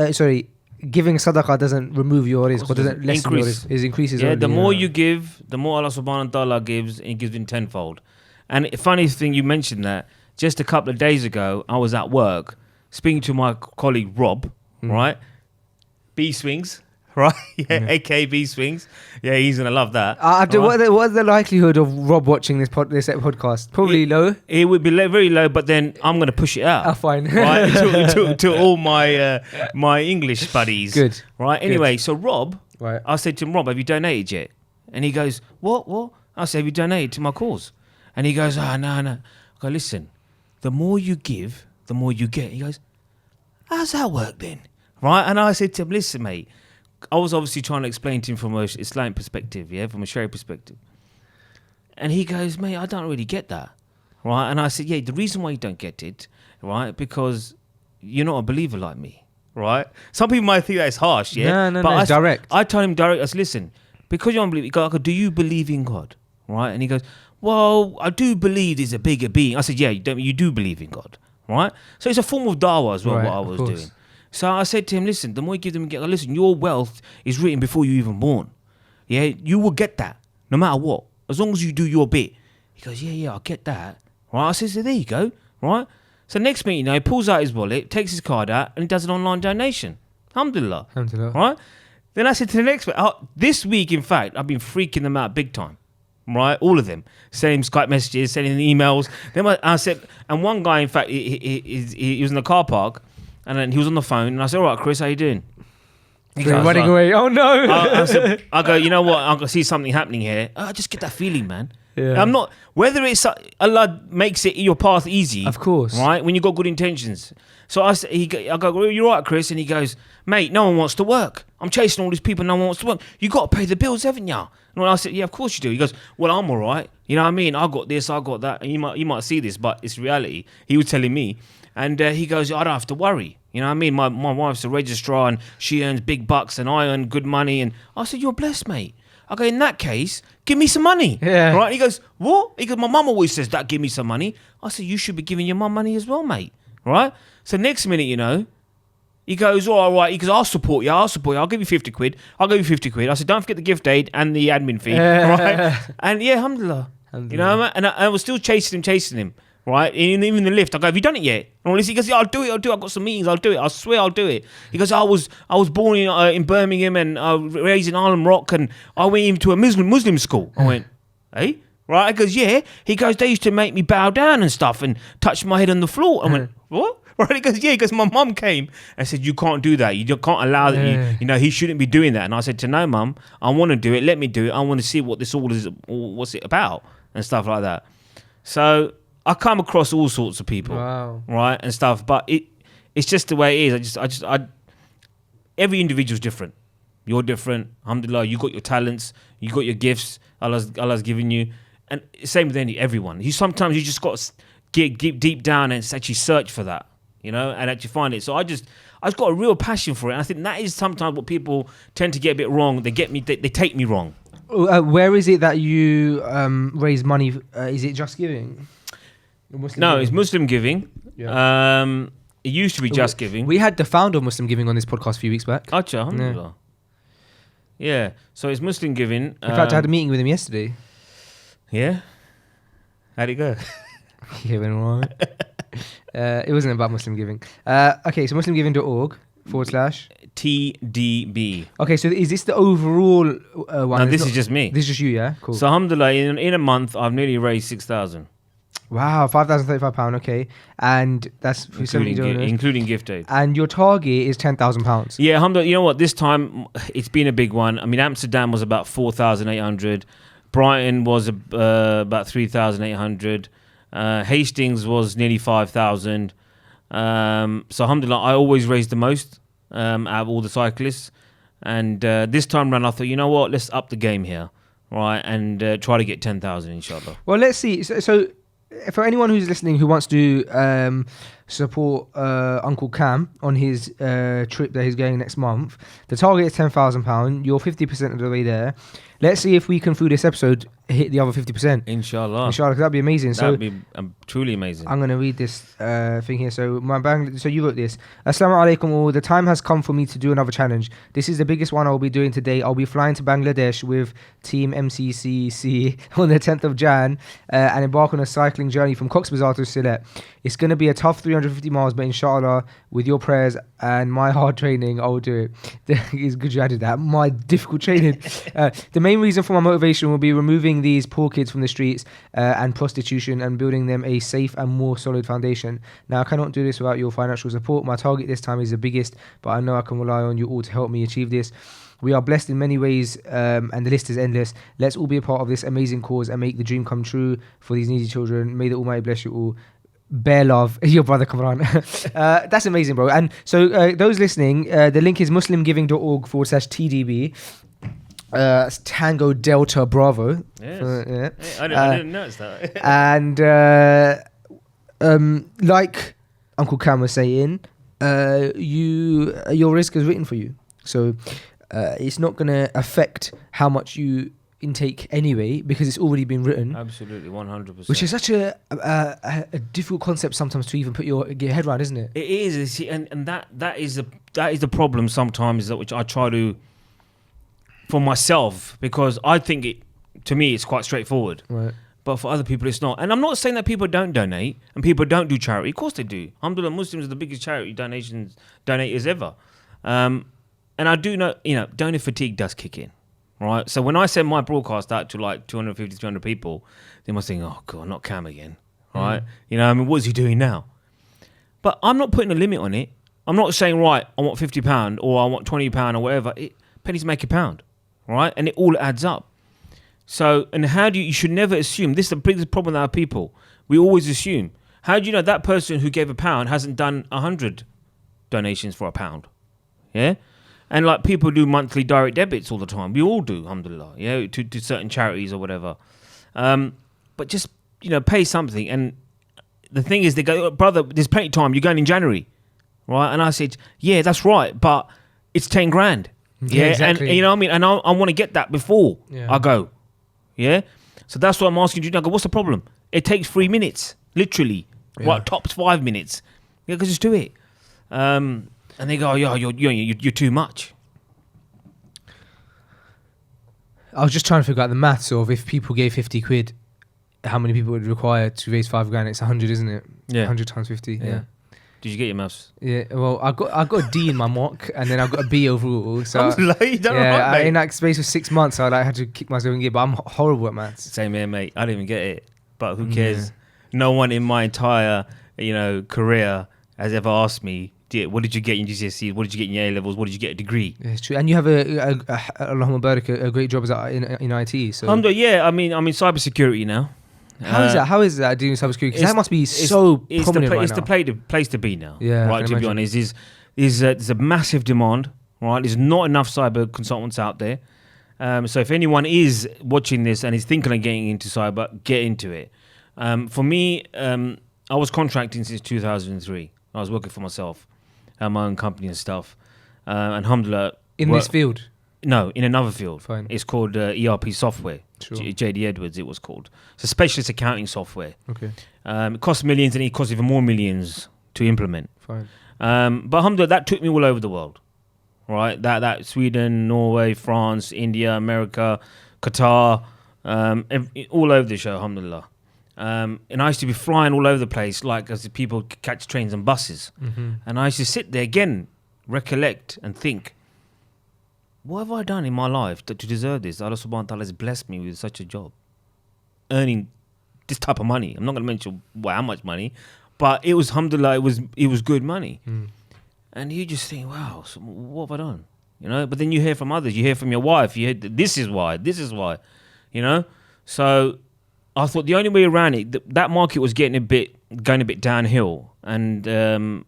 giving sadaqah doesn't remove your risk, or doesn't lessen your risk. It increases. Yeah, the more you give, the more Allah subhanahu wa ta'ala gives, and He gives in tenfold. And funny thing, you mentioned that just a couple of days ago, I was at work speaking to my colleague Rob, right? B Swings. Right, aka B Swings. Yeah, he's gonna love that. What's the likelihood of Rob watching this podcast? Probably low. It would be very low, but then I'm gonna push it out. Fine. Right, to all my my English buddies. Good. Right. Anyway, so Rob, right. I said to him, Rob, have you donated yet? And he goes, What? I said, have you donated to my cause? And he goes, no. I go, listen, the more you give, the more you get. He goes, how's that work then? Right. And I said to him, listen, mate. I was obviously trying to explain to him from an Islamic perspective, from a Sharia perspective. And he goes, mate, I don't really get that. Right? And I said, the reason why you don't get it, right, because you're not a believer like me. Right? Some people might think that it's harsh, No, but it's direct. I told him direct, I said, listen, because you don't believe, I go, do you believe in God? Right? And he goes, well, I do believe there's a bigger being. I said, you do believe in God. Right? So it's a form of da'wah as well, what I was doing. So I said to him, listen, the more you give them, listen, your wealth is written before you even born. Yeah, you will get that, no matter what, as long as you do your bit. He goes, I'll get that. Right, I said, so there you go, right? So next minute, he pulls out his wallet, takes his card out, and he does an online donation. Alhamdulillah. Right? Then I said to the next one, this week, in fact, I've been freaking them out big time. Right, all of them, sending Skype messages, sending emails. Then I said, and one guy, in fact, he was in the car park, and then he was on the phone, and I said, all right, Chris, how you doing? He goes, running away. Oh, no. I go, you know what? I can see something happening here. I just get that feeling, man. Yeah. I'm not, whether it's Allah makes it your path easy. Of course. Right? When you got good intentions. So I go, well, you're right, Chris. And he goes, mate, no one wants to work. I'm chasing all these people, no one wants to work. You got to pay the bills, haven't you? And I said, yeah, of course you do. He goes, well, I'm all right. You know what I mean? I got this, I got that. And you might see this, but it's reality. He was telling me. And he goes, I don't have to worry. You know what I mean? My wife's a registrar and she earns big bucks and I earn good money. And I said, you're blessed, mate. I go, in that case, give me some money. Yeah. Right? He goes, what? He goes, my mum always says that, give me some money. I said, you should be giving your mum money as well, mate. Right? So next minute, you know, he goes, oh, all right. He goes, I'll support you. I'll give you 50 quid. I'll give you 50 quid. I said, don't forget the gift aid and the admin fee. Right? And yeah, alhamdulillah. You know, and I was still chasing him. Right? And even in the lift, I go, have you done it yet? And he goes, yeah, I'll do it. I've got some meetings. I'll do it. I swear I'll do it. He goes, I was born in Birmingham and raised in Island Rock and I went into a Muslim school. I went, hey? Right? I goes, yeah. He goes, they used to make me bow down and stuff and touch my head on the floor. I went, what? Right? He goes, yeah. He goes, my mum came and said, you can't do that. You can't allow that. You know, he shouldn't be doing that. And I said to no, mum, I want to do it. Let me do it. I want to see what this all is, what's it about and stuff like that. So I come across all sorts of people, right, and stuff. But it's just the way it is. Every individual's different. You're different. Alhamdulillah, you got your talents, you got your gifts. Allah's given you, and same with everyone. Sometimes you just got to get deep down and actually search for that, you know, and actually find it. So I just got a real passion for it. And I think that is sometimes what people tend to get a bit wrong. They take me wrong. Where is it that you raise money? Is it Just Giving? No, it's Muslim Giving. Yeah. It used to be Just Giving. We had the founder of Muslim Giving on this podcast a few weeks back. Acha, alhamdulillah. Yeah, so it's Muslim Giving. In fact, I had a meeting with him yesterday. Yeah? How'd it go? Yeah, went all right. It wasn't about Muslim Giving. Okay, so muslimgiving.org / TDB. Okay, so is this the overall one? No, this is just me. This is just you, yeah? Cool. So alhamdulillah, in a month, I've nearly raised 6,000. Wow, £5,035, okay. And that's for 70 donors. Including gift aid. And your target is £10,000. Yeah, alhamdulillah, you know what? This time, it's been a big one. I mean, Amsterdam was about 4,800. Brighton was about 3,800. Hastings was nearly 5,000. So alhamdulillah, I always raise the most out of all the cyclists. And this time around, I thought, you know what? Let's up the game here, right? And try to get 10,000, inshallah. Well, let's see. So for anyone who's listening who wants to support Uncle Cam on his trip that he's going next month, the target is £10,000. You're 50% of the way there. Let's see if we can, through this episode, hit the other 50%. Inshallah. Inshallah, that'd be amazing. That'd be truly amazing. I'm going to read this thing here. So so you wrote this. Assalamu alaikum all. The time has come for me to do another challenge. This is the biggest one I'll be doing today. I'll be flying to Bangladesh with Team MCCC on the 10th of Jan and embark on a cycling journey from Cox's Bazar to Sylhet. It's going to be a tough 350 miles, but inshallah, with your prayers and my hard training, I will do it. It's good you added that. My difficult training. The main reason for my motivation will be removing these poor kids from the streets and prostitution and building them a safe and more solid foundation. Now, I cannot do this without your financial support. My target this time is the biggest, but I know I can rely on you all to help me achieve this. We are blessed in many ways, and the list is endless. Let's all be a part of this amazing cause and make the dream come true for these needy children. May the Almighty bless you all. Bear love, your brother Kamran. That's amazing, bro. And so those listening, the link is muslimgiving.org /TDB. Tango Delta Bravo. Yes. I didn't notice that. And like Uncle Cam was saying, your risk is written for you. So it's not going to affect how much you intake anyway, because it's already been written. Absolutely, 100%. Which is such a difficult concept sometimes to even put your head around, isn't it? It is, and that is the problem sometimes, which I try to, for myself, because I think to me it's quite straightforward. Right. But for other people it's not. And I'm not saying that people don't donate and people don't do charity. Of course they do. Alhamdulillah, Muslims are the biggest charity donators ever. And I do know, donor fatigue does kick in. Right, so when I send my broadcast out to like 250, 300 people, they must think, oh God, not Cam again. Right? What is he doing now? But I'm not putting a limit on it. I'm not saying, right, I want £50 or I want £20 or whatever. Pennies make a pound, right? And it all adds up. So, and you should never assume, this is the biggest problem with our people. We always assume. How do you know that person who gave £1 hasn't done 100 donations for £1? Yeah? And like people do monthly direct debits all the time. We all do, alhamdulillah, to certain charities or whatever. But just, pay something. And the thing is, they go, brother, there's plenty of time. You're going in January, right? And I said, yeah, that's right, but it's 10 grand. Yeah, exactly. And you know what I mean? And I want to get that before Yeah. I go. Yeah? So that's what I'm asking you. I go, what's the problem? It takes 3 minutes, literally. Yeah. Right, tops 5 minutes. Yeah, just do it. And they go, yeah, you're too much. I was just trying to figure out the maths of if people gave 50 quid, how many people would require to raise 5 grand? It's 100, isn't it? Yeah. 100 times 50. Yeah. Did you get your maths? Yeah. Well, I got a D in my mock, and then I got a B overall. So You done yeah, right, mate. in that space of 6 months, I had to kick myself in gear. But I'm horrible at maths. Same here, mate. I didn't even get it. But who cares? No one in my entire, career has ever asked me, what did you get in GCSEs? What did you get in your A-levels? What did you get a degree? Yeah, it's true. And you have Allahumma barak, a great job in IT. So Yeah, I'm in cybersecurity now. How is that doing cybersecurity? Because that must be so prominent right It's now. the place to be now. Yeah, I right. can To be imagine. honest, there's a massive demand. Right, there's not enough cyber consultants out there. So if anyone is watching this and is thinking of getting into cyber, get into it. For me, I was contracting since 2003. I was working for myself, my own company and stuff. And alhamdulillah, In this field. no, in another field. Fine. It's called ERP software. Sure. JD Edwards, it was called. It's a specialist accounting software. Okay. It costs millions and it costs even more millions to implement. Fine. But alhamdulillah, that took me all over the world. Right? That Sweden, Norway, France, India, America, Qatar, all over the show, alhamdulillah. And I used to be flying all over the place, like as people catch trains and buses. Mm-hmm. And I used to sit there again, recollect and think, what have I done in my life to deserve this? Allah subhanahu wa ta'ala has blessed me with such a job. Earning this type of money. I'm not going to mention how much money, but it was, alhamdulillah, it was good money. Mm. And you just think, wow, so what have I done? But then you hear from others. You hear from your wife. You hear, this is why. So I thought the only way around it, that market was going a bit downhill. And a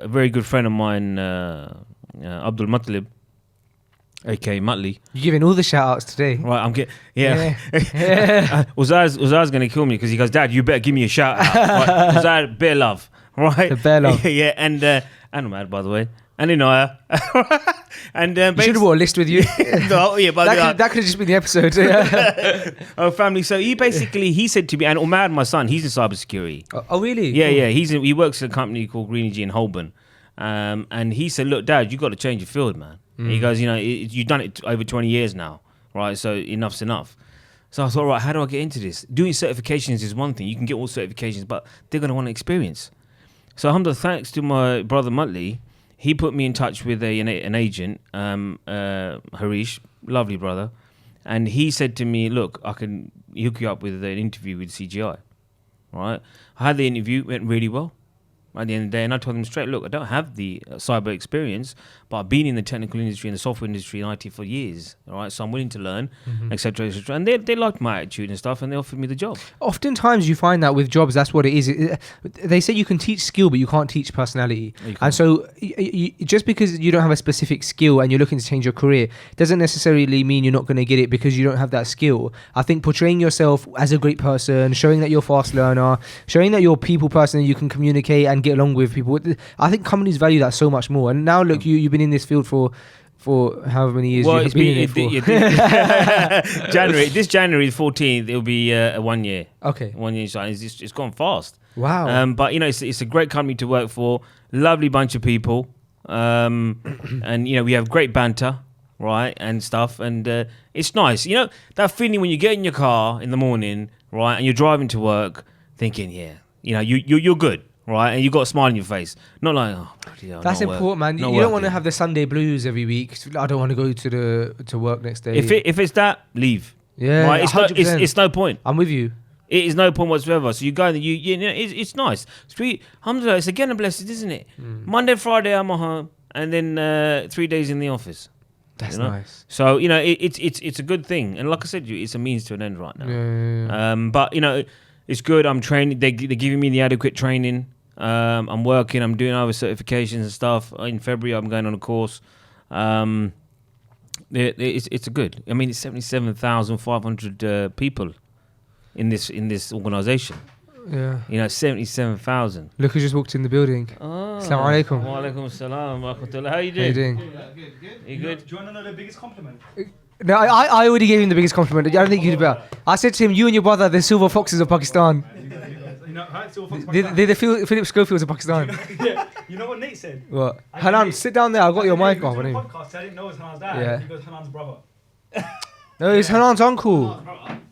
very good friend of mine, Abdul Matlib, aka Muttley. You're giving all the shout outs today. Right, I'm getting, Uzai's going to kill me because he goes, Dad, you better give me a shout out. Right? Uzai, bear love. Right? The bear love. Yeah, and Ahmad, by the way. And Inaya. And You should have brought a list with you. that that could have just been the episode. oh, family. So he said to me, and Umar, my son, he's in cybersecurity. Oh, really? Yeah. He works at a company called Greenergy in Holborn. And he said, look, Dad, you got to change your field, man. He goes, you've done it over 20 years now, right? So enough's enough. So I thought, right, how do I get into this? Doing certifications is one thing. You can get all certifications, but they're going to want experience. So alhamdulillah, thanks to my brother Muttley, he put me in touch with an agent, Harish, lovely brother. And he said to me, look, I can hook you up with an interview with CGI, right? I had the interview, went really well. At the end of the day, and I told them straight, look, I don't have the cyber experience, but I've been in the technical industry and the software industry and IT for years, all right? So I'm willing to learn, etc., etc. And they liked my attitude and stuff, and they offered me the job. Oftentimes you find that with jobs, that's what it is. They say you can teach skill, but you can't teach personality. And so just because you don't have a specific skill and you're looking to change your career, doesn't necessarily mean you're not going to get it because you don't have that skill. I think portraying yourself as a great person, showing that you're a fast learner, showing that you're a people person and you can communicate and get along with people, I think companies value that so much more. And now look, you've been in this field for however many years you've been in it for. January, this January 14th, it'll be 1 year. Okay. 1 year. So it's gone fast. Wow. But it's a great company to work for. Lovely bunch of people. And we have great banter, right, and stuff. And it's nice. That feeling when you get in your car in the morning, right, and you're driving to work, thinking, you're good. Right, and you got a smile on your face, not like, oh, bloody hell, that's important, man. You don't want to have the Sunday blues every week. I don't want to go to work next day. If it's that, leave. Yeah, right? It's no point. I'm with you. It is no point whatsoever. So you go and it's nice. Sweet, alhamdulillah, it's again a blessing, isn't it? Monday, Friday, I'm at home, and then 3 days in the office. That's nice. So it's a good thing, and like I said, it's a means to an end right now. Yeah. But it's good. I'm training. They're giving me the adequate training. I'm working. I'm doing other certifications and stuff. In February, I'm going on a course. It's a good. I mean, it's 77,500 people in this organisation. Yeah. You know, 77,000. Look who just walked in the building. Oh. Assalamu alaikum. Wa alaikum salam wa rahmatullah. How you How you doing? doing? You good? Do you want to know the biggest compliment? No, I already gave him the biggest compliment. I don't think you'd better. I said to him, you and your brother, the silver foxes of Pakistan. You know, hi, Silver Fox They're the Philip Schofields of Pakistan. Yeah. You know what Nate said? What? I Hanan, Nate- sit down there. I got your mic off. on I the know. podcast. I didn't know it was Hanan's dad. Yeah. He goes, Hanan's brother. No, it's Hanan's uncle.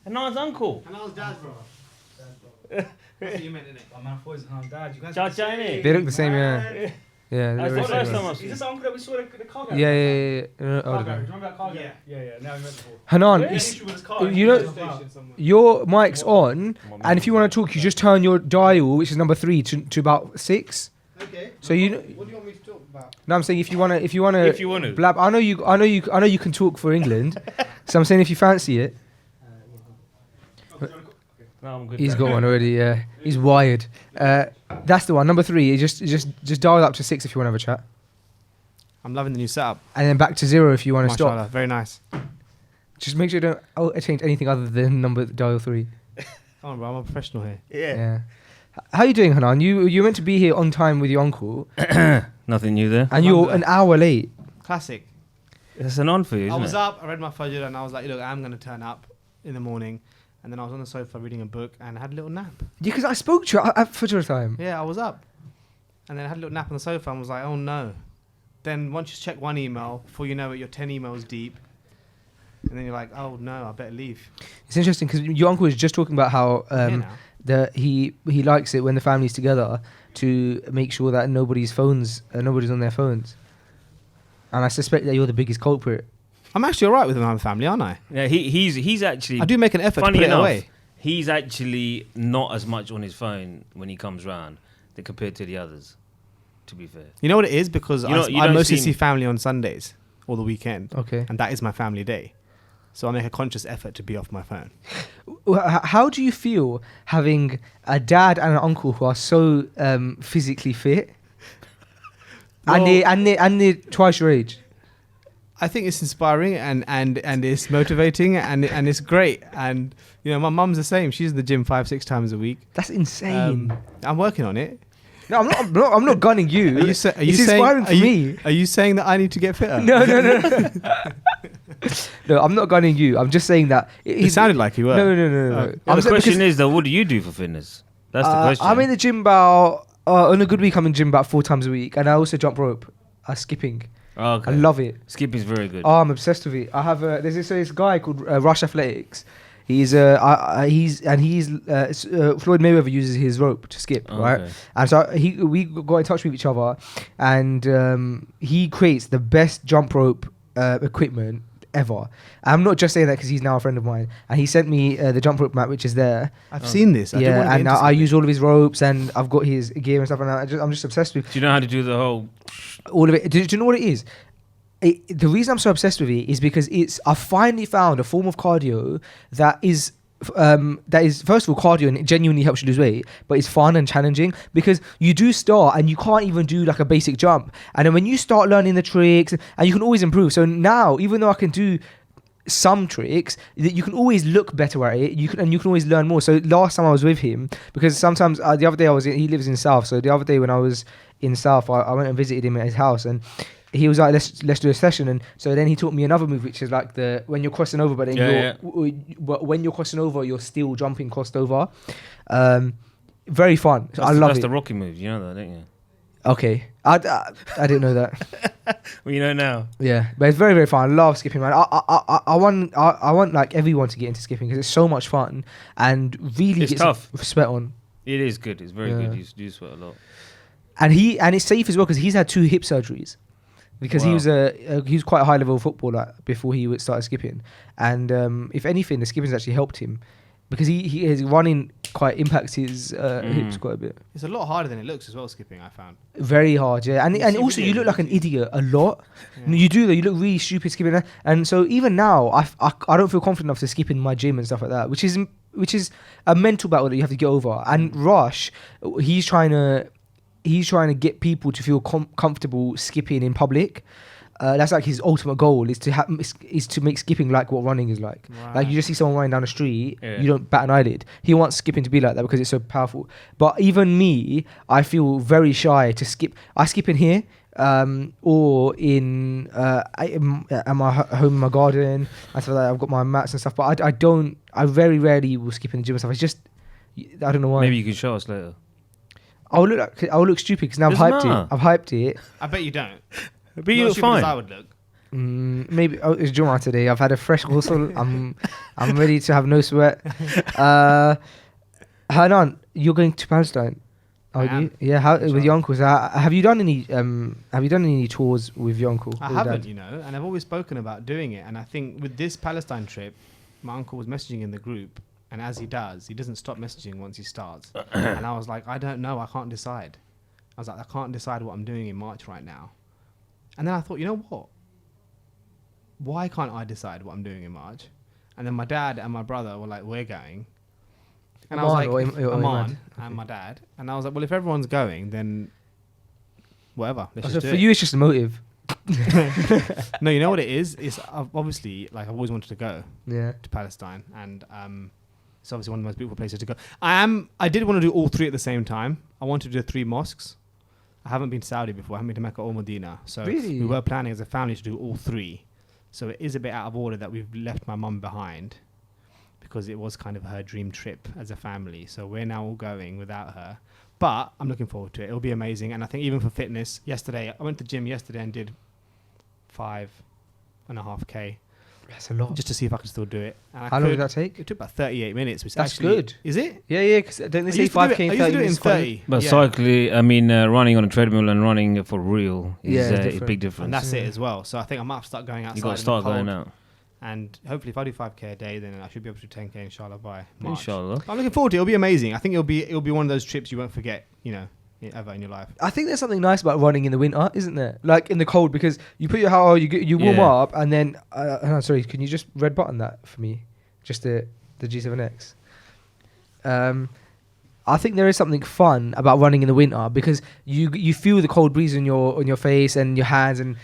Hanan's uncle. Hanan's dad's brother. That's what you meant, innit? Oh, man, I thought it was Hanan's dad. You guys Cha are the cha, same. innit? They look the same, yeah. Man. Yeah, That's they're the very first similar. time I Is see this the uncle that we saw the car guy? Yeah. Car Oh, guy. okay. Remember that car guy? Yeah. Yeah. Now we met before. Hanan, He had an it's, issue with his car. you know- Station somewhere. your mic's on, and if you want to talk, you just turn your dial, which is number 3, to about 6. Okay. So you. What do you want me to talk about? No, I'm saying if you wanna If you want to. blab. I know you can talk for England. So I'm saying if you fancy it, No, I'm good. he's got one already. Yeah, he's wired. That's the one. Number 3. You just dial up to 6 if you want to have a chat, I'm loving the new setup. and then back to 0 if you want to stop. Mashallah, very nice. Just make sure you don't change anything other than number dial 3. Come on, bro. I'm a professional here. Yeah. How you doing, Hanan? You meant to be here on time with your uncle, Nothing new there. and you're an hour late. Classic. It's an on for you, I isn't was it? up, I read my Fajr, and I was like, look, I'm going to turn up in the morning. And then I was on the sofa reading a book and I had a little nap. Yeah, because I spoke to you at Fajr time. Yeah, I was up. And then I had a little nap on the sofa and was like, oh no. Then once you check one email, before you know it, you're 10 emails deep. And then you're like, oh no, I better leave. It's interesting because your uncle was just talking about how Here now. he likes it when the family's together to make sure that nobody's on their phones. And I suspect that you're the biggest culprit. I'm actually alright with my family, aren't I? Yeah, he's actually. I do make an effort to Funny put it enough, away. he's actually not as much on his phone when he comes round than compared to the others. To be fair, You know what it is? Because You I don't mostly see see me. family on Sundays or the weekend. Okay. And that is my family day. So I make a conscious effort to be off my phone. How do you feel having a dad and an uncle who are so physically fit, and they're twice your age? I think it's inspiring and it's motivating and it's great. And, you know, my mum's the same. She's in the gym 5-6 times a week. That's insane. I'm working on it. No, I'm not gunning you. Are you it's saying, inspiring for me. Are you saying that I need to get fitter? No. No, I'm not gunning you. I'm just saying that It sounded like you were. No. well, I'm the saying question because, is though, what do you do for fitness? That's the question. I'm in the gym about on a good week. I'm in the gym about 4 times a week, and I also jump rope, skipping. Okay. I love it. Skipping's very good. Oh, I'm obsessed with it. I have there's this guy called Rush Athletics. He's Floyd Mayweather uses his rope to skip, right? Okay. And so we got in touch with each other, and he creates the best jump rope equipment ever. I'm not just saying that because he's now a friend of mine, and he sent me the jump rope mat, which is there. I've seen this. I do wanna Yeah, get and into I something. use all of his ropes, and I've got his gear and stuff, and I'm just obsessed with Do you know how to do the whole? all of it. Do you know what it is? The reason I'm so obsessed with it is because I finally found a form of cardio that is first of all cardio and it genuinely helps you lose weight, but it's fun and challenging because you do start and you can't even do like a basic jump, and then when you start learning the tricks, and you can always improve. So now, even though I can do some tricks, that you can always look better at it. You can always learn more. So last time I was with him, because sometimes the other day he lives in South. So the other day when I was in South, I went and visited him at his house, and he was like, let's do a session. And so then he taught me another move, which is like when you're crossing over, but then when you're crossing over, you're still jumping crossed over. Very fun. I love That's it. the Rocky move. You know that, don't you? Okay, I didn't know that. Well, you know now. Yeah, but it's very, very fun. I love skipping, man. I want like everyone to get into skipping because it's so much fun and really It's gets tough. sweat on. It is good. It's very Yeah. good. You do sweat a lot. And it's safe as well because he's had 2 hip surgeries because he Wow. was quite a high level footballer before he would start skipping. And if anything, the skipping's actually helped him because his running quite impacts his hips quite a bit. It's a lot harder than it looks as well, skipping, I found. Very hard, yeah. And see also you videos look like an on idiot a lot. Yeah. You do though. You look really stupid skipping. And so even now, I don't feel confident enough to skip in my gym and stuff like that, which is a mental battle that you have to get over. And Rush, he's trying to get people to feel comfortable skipping in public. That's like his ultimate goal is to make skipping like what running is like. Like you just see someone running down the street, you don't bat an eyelid. He wants skipping to be like that because it's so powerful. But even me, I feel very shy to skip. I skip in here. Or in at my home in my garden. I feel like I've got my mats and stuff, but I very rarely will skip in the gym and stuff. It's just, I don't know why. Maybe you can show us later. I'll look stupid because now I've hyped it. I bet you don't. But you look fine. I would look. Maybe it's Jum'ah today. I've had a fresh ghusl. I'm ready to have no sweat. Hanan, you're going to Palestine. Are you? Yeah. How with your uncles? Have you done any tours with your uncle? I haven't, and I've always spoken about doing it. And I think with this Palestine trip, my uncle was messaging in the group, and as he doesn't stop messaging once he starts. And I was like, I don't know, I can't decide. I was like, I can't decide what I'm doing in March right now. And then I thought, you know what? Why can't I decide what I'm doing in March? And then my dad and my brother were like, we're going. And I was like, Aman and my dad. And I was like, well, if everyone's going, then whatever. Let's just do for it. you, it's just a motive. No, you know what it is? It's obviously, like, I've always wanted to go to Palestine. And it's obviously one of the most beautiful places to go. I did want to do all three at the same time. I wanted to do 3 mosques. I haven't been to Saudi before. I haven't been to Mecca or Medina. So really? We were planning as a family to do all 3. So it is a bit out of order that we've left my mum behind, because it was kind of her dream trip as a family. So we're now all going without her. But I'm looking forward to it. It'll be amazing. And I think even for fitness, I went to the gym yesterday and did 5.5K. That's a lot. Just to see if I can still do it. And How long did that take? It took about 38 minutes. Which That's actually, good. Is it? Yeah, because don't they say 5K in 30 minutes? I used to do it in 30. But yeah. cycling, running on a treadmill and running for real is a big difference. And that's it as well. So I think I might have to start going outside. You got to start going out. And hopefully if I do 5K a day, then I should be able to do 10K inshallah by March. Inshallah. I'm looking forward to it. It'll be amazing. I think it'll be one of those trips you won't forget, ever in your life. I think there's something nice about running in the winter, isn't there? Like in the cold, because you put you warm up, and then sorry, can you just red button that for me? Just the G7X. I think there is something fun about running in the winter because you feel the cold breeze on your face and your hands and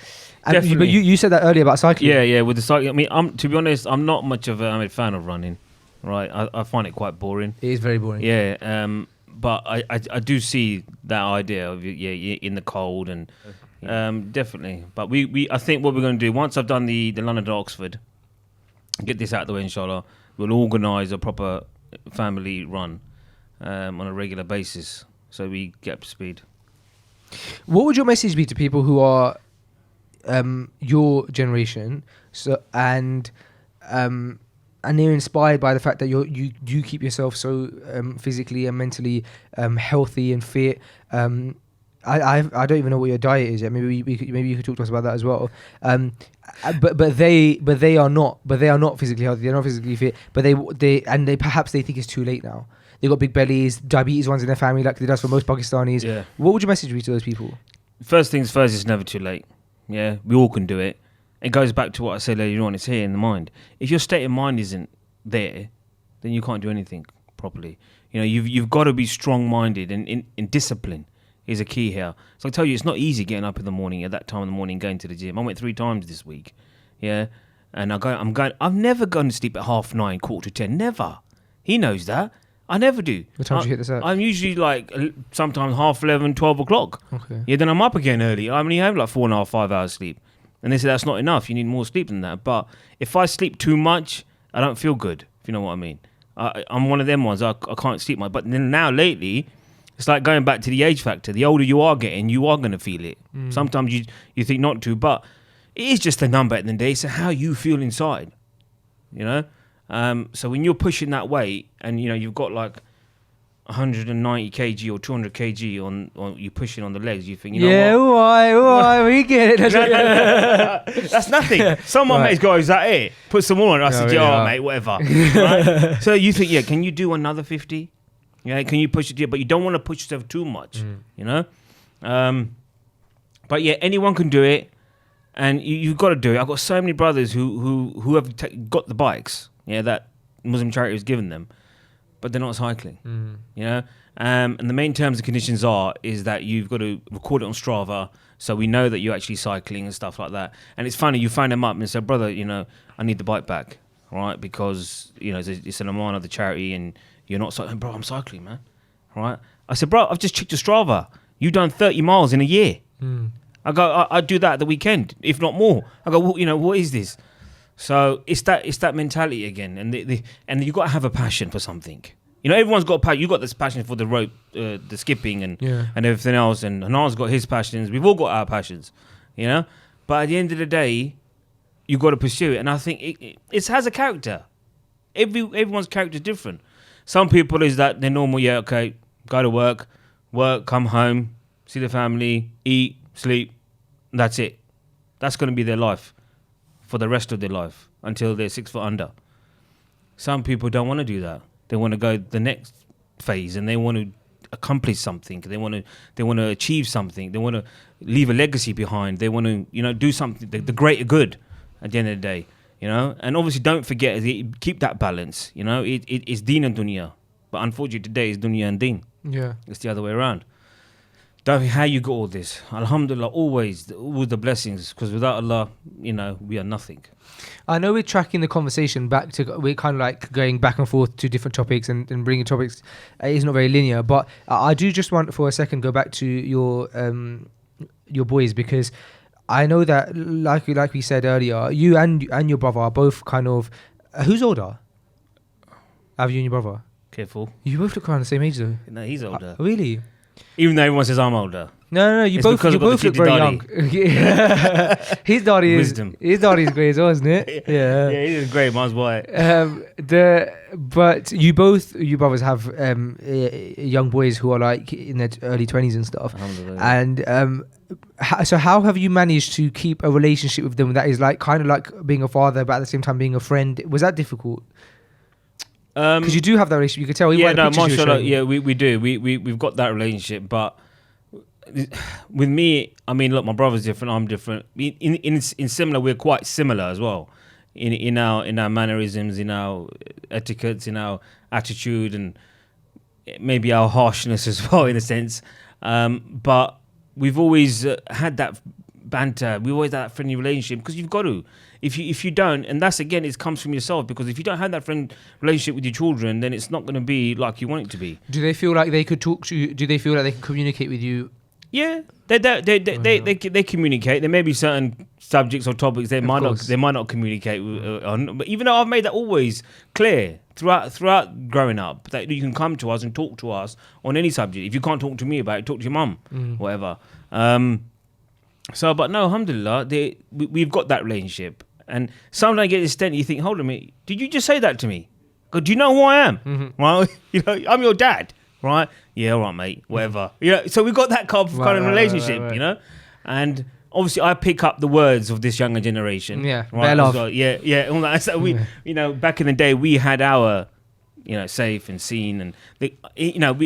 but you said that earlier about cycling. Yeah, with the cycling. I mean, to be honest, I'm not much of a fan of running. Right, I find it quite boring. It is very boring. Yeah, but I do see that idea of in the cold and definitely. But I think what we're going to do once I've done the London to Oxford, get this out of the way, inshallah, we'll organise a proper family run on a regular basis so we get up to speed. What would your message be to people who are your generation, and they're inspired by the fact that you do keep yourself so physically and mentally healthy and fit? I don't even know what your diet is yet. Maybe you could talk to us about that as well. But they are not physically healthy. They're not physically fit. But they perhaps think it's too late now. They got big bellies, diabetes runs in their family, like it does for most Pakistanis. Yeah. What would your message be to those people? First things first, it's never too late. Yeah, we all can do it. It goes back to what I said earlier on. It's here in the mind. If your state of mind isn't there, then you can't do anything properly. You've got to be strong-minded, and in discipline is a key here. So I tell you, it's not easy getting up in the morning at that time in the morning, going to the gym. I went 3 times this week. Yeah, and I've never gone to sleep at 9:30, 10:15. Never. He knows that. I never do. What time do you hit this up? I'm usually like sometimes 11:30, 12 o'clock. Okay. Yeah, then I'm up again early. I only have like 4.5, 5 hours sleep. And they say that's not enough. You need more sleep than that. But if I sleep too much, I don't feel good, if you know what I mean. I'm one of them ones. I can't sleep much. But then now lately, it's like going back to the age factor. The older you are getting, you are going to feel it. Sometimes you think not to, but it is just a number at the end of the day. It's how you feel inside, So when you're pushing that weight and, you've got like 190 kg or 200 kg on you pushing on the legs, you think, why we get it. That's nothing. Someone mate's got, is that it? Put some more on. I said, mate, whatever. Right? So you think, can you do another 50? Yeah, can you push it? But you don't want to push yourself too much, But yeah, anyone can do it, and you've got to do it. I've got so many brothers who have got the bikes, that Muslim charity has given them, but they're not cycling, And the main terms and conditions is that you've got to record it on Strava, so we know that you're actually cycling and stuff like that. And it's funny, you phone them up and say, brother, I need the bike back, right? Because it's an amount of the charity, and you're not cycling. Bro, I'm cycling, man. Right? I said, bro, I've just checked your Strava. You've done 30 miles in a year. I go, I do that at the weekend, if not more. I go, well, what is this? So it's that mentality again, and and you got to have a passion for something. Everyone's got a passion. You got this passion for the rope, the skipping, and everything else. And Hanar's got his passions. We've all got our passions, But at the end of the day, you got to pursue it. And I think it has a character. Everyone's character is different. Some people is that they're normal. Yeah, okay, go to work, come home, see the family, eat, sleep. That's it. That's going to be their life for the rest of their life until they're 6 foot under. Some people don't want to do that. They want to go the next phase, and they want to accomplish something. They want to achieve something. They want to leave a legacy behind. They want to do something, the greater good at the end of the day. And obviously don't forget, keep that balance. It's deen and dunya, but unfortunately today it's dunya and deen. Yeah, it's the other way around. Don't know how you got all this. Alhamdulillah, always the blessings, because without Allah, we are nothing. I know we're tracking the conversation back to, we're kind of like going back and forth to different topics and bringing topics. It's not very linear, but I do just want for a second go back to your boys, because I know that like we said earlier, you and your brother are both kind of who's older? Have you and your brother? Careful. You both look around the same age though. No, he's older. Really? Even though everyone says I'm older. No, you both look very young. His daddy is grey as well, isn't it? Yeah. Yeah, he's grey, mine's white. But you brothers have young boys who are like in their early 20s and stuff. And so how have you managed to keep a relationship with them that is like kind of like being a father, but at the same time being a friend? Was that difficult? Because you do have that relationship, you could tell. Mashallah, yeah, we do. We've got that relationship, but with me, I mean, look, my brother's different. I'm different. In similar, we're quite similar as well. In our mannerisms, in our etiquettes, in our attitude, and maybe our harshness as well, in a sense. But we've always had that banter. We always had that friendly relationship, because you've got to. If you don't, and that's again, it comes from yourself, because if you don't have that friend relationship with your children, then it's not going to be like you want it to be. Do they feel like they could talk to you? Do they feel like they can communicate with you? Yeah, they communicate. There may be certain subjects or topics they might not communicate on. But even though I've made that always clear throughout growing up, that you can come to us and talk to us on any subject. If you can't talk to me about it, talk to your mum, whatever. But no, alhamdulillah, we've got that relationship. And sometimes I get to this extent, you think, hold on a minute, did you just say that to me? Do you know who I am? Right? I'm your dad, right? Yeah, all right, mate, whatever. So we've got that kind of relationship, right. And obviously I pick up the words of this younger generation. Yeah, right? love. Well. Yeah, all that. So we, back in the day, we had our, safe and seen, and we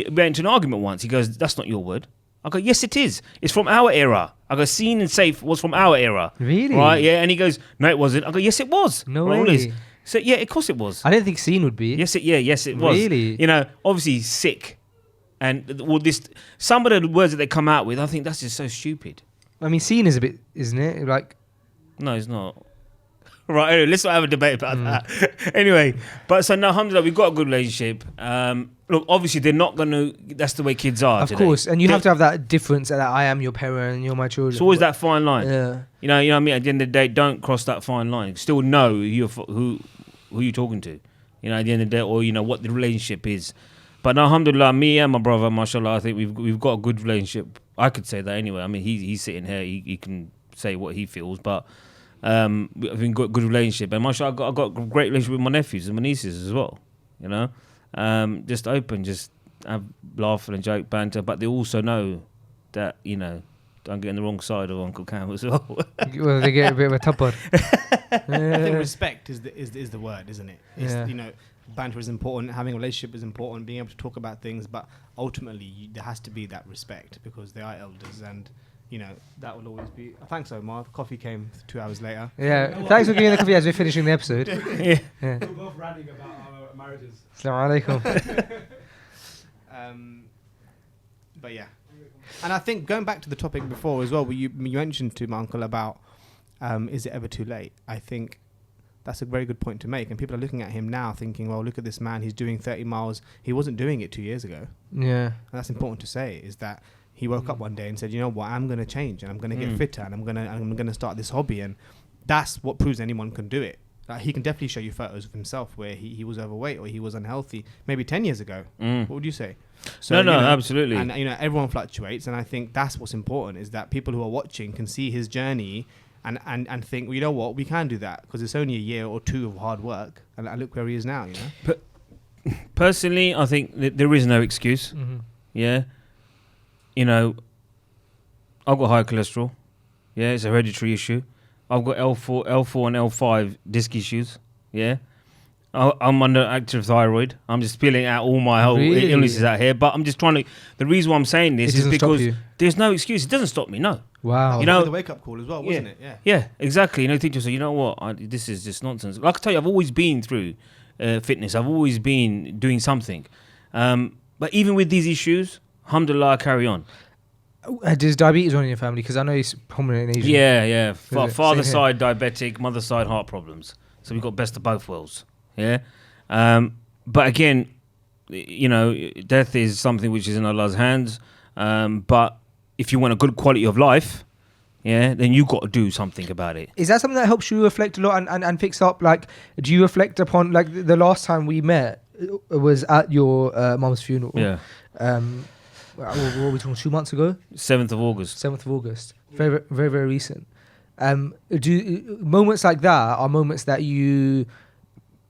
went into an argument once. He goes, that's not your word. I go, yes, it is. It's from our era. I go, seen and safe was from our era. Really? Right, yeah. And he goes, no, it wasn't. I go, yes, it was. No way. So, yeah, of course it was. I didn't think seen would be. Yes, it was. Really? Obviously sick. And some of the words that they come out with, I think that's just so stupid. I mean, seen is a bit, isn't it? Like, no, it's not. Right, anyway, let's not have a debate about that. Anyway, but so now, alhamdulillah, we've got a good relationship. Look, obviously, they're not going to, that's the way kids are of today. Course, and you have to have that difference that I am your parent and you're my children. It's always that fine line. Yeah. You know what I mean? At the end of the day, don't cross that fine line. Still know who you're talking to. At the end of the day, or, what the relationship is. But alhamdulillah, me and my brother, mashallah, I think we've got a good relationship. I could say that anyway. I mean, he's sitting here, he can say what he feels, but we've got a good relationship. And mashallah, I've got a great relationship with my nephews and my nieces as well. Just open, just have laugh and joke, banter, but they also know that, don't get on the wrong side of Uncle Cam as well. Well, they get a bit of a tupper. I think respect is the word, isn't it? It's, banter is important, having a relationship is important, being able to talk about things, but ultimately there has to be that respect, because they are elders, and that will always be. Thanks, Omar. The coffee came 2 hours later. Yeah, thanks for giving the coffee as we're finishing the episode. Yeah. We're both ranting about our marriages. Assalamu alaikum. But yeah. And I think going back to the topic before as well, where you mentioned to my uncle about is it ever too late? I think that's a very good point to make. And people are looking at him now thinking, well, look at this man. He's doing 30 miles. He wasn't doing it 2 years ago. Yeah. And that's important to say, is that he woke up one day and said, you know what, I'm going to change and I'm going to get fitter and I'm going to start this hobby. And that's what proves anyone can do it. Like, he can definitely show you photos of himself where he was overweight or he was unhealthy maybe 10 years ago. What would you say? So, no, absolutely. And, everyone fluctuates. And I think that's what's important, is that people who are watching can see his journey and think, well, you know what, we can do that because it's only a year or two of hard work. And look where he is now, But personally, I think there is no excuse. Yeah. I've got high cholesterol. Yeah, it's a hereditary issue. I've got L4 and L5 disc issues. Yeah. I'm under active thyroid. I'm just spilling out all my whole illnesses out here. But I'm just trying to... The reason why I'm saying this is because there's no excuse. It doesn't stop me, no. Wow. The wake-up call as well, wasn't it? Yeah. Yeah, exactly. Think to yourself, you know what? This is just nonsense. Like I tell you, I've always been through fitness. I've always been doing something. But even with these issues, alhamdulillah, I carry on. Does diabetes run in your family? Because I know it's prominent in Asia. Yeah. Father side diabetic, mother side heart problems. So we've got best of both worlds. Yeah. But again, death is something which is in Allah's hands. But if you want a good quality of life, then you've got to do something about it. Is that something that helps you reflect a lot and fix up? Like, do you reflect upon, like, the last time we met was at your mum's funeral? Yeah. What were we talking, 2 months ago? 7th of August. 7th of August. Very, very, very recent. Moments like that are moments that you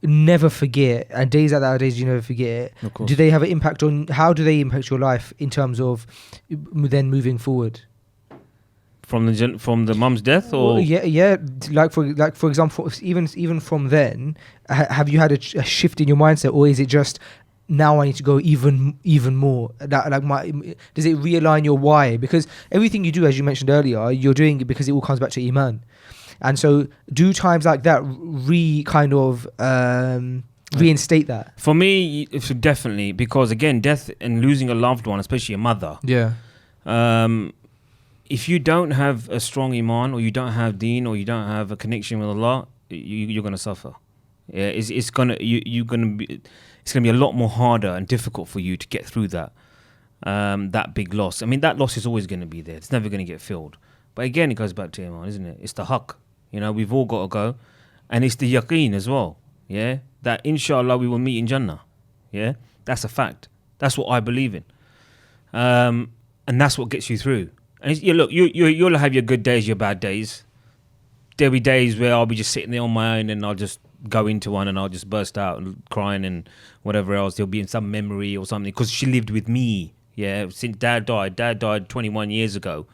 never forget, and days like that are days you never forget. Of course. Do they have an impact on, how do they impact your life in terms of then moving forward? From the mum's death, or yeah. Like for example, even from then, have you had a shift in your mindset, or is it just now I need to go even more? Does it realign your why? Because everything you do, as you mentioned earlier, you're doing it because it all comes back to Iman. And so, do times like that reinstate that? For me, it's definitely, because again, death and losing a loved one, especially a mother. Yeah. If you don't have a strong Iman, or you don't have Deen, or you don't have a connection with Allah, you're gonna suffer. Yeah, it's gonna be a lot more harder and difficult for you to get through that big loss. I mean, that loss is always going to be there. It's never going to get filled. But again, it goes back to Iman, isn't it? It's the haqq. We've all got to go. And it's the yaqeen as well. Yeah? That inshallah we will meet in Jannah. Yeah? That's a fact. That's what I believe in. And that's what gets you through. And look, you'll have your good days, your bad days. There'll be days where I'll be just sitting there on my own and I'll just go into one and I'll just burst out and crying and whatever else. There'll be in some memory or something, because she lived with me. Yeah, since Dad died 21 years ago.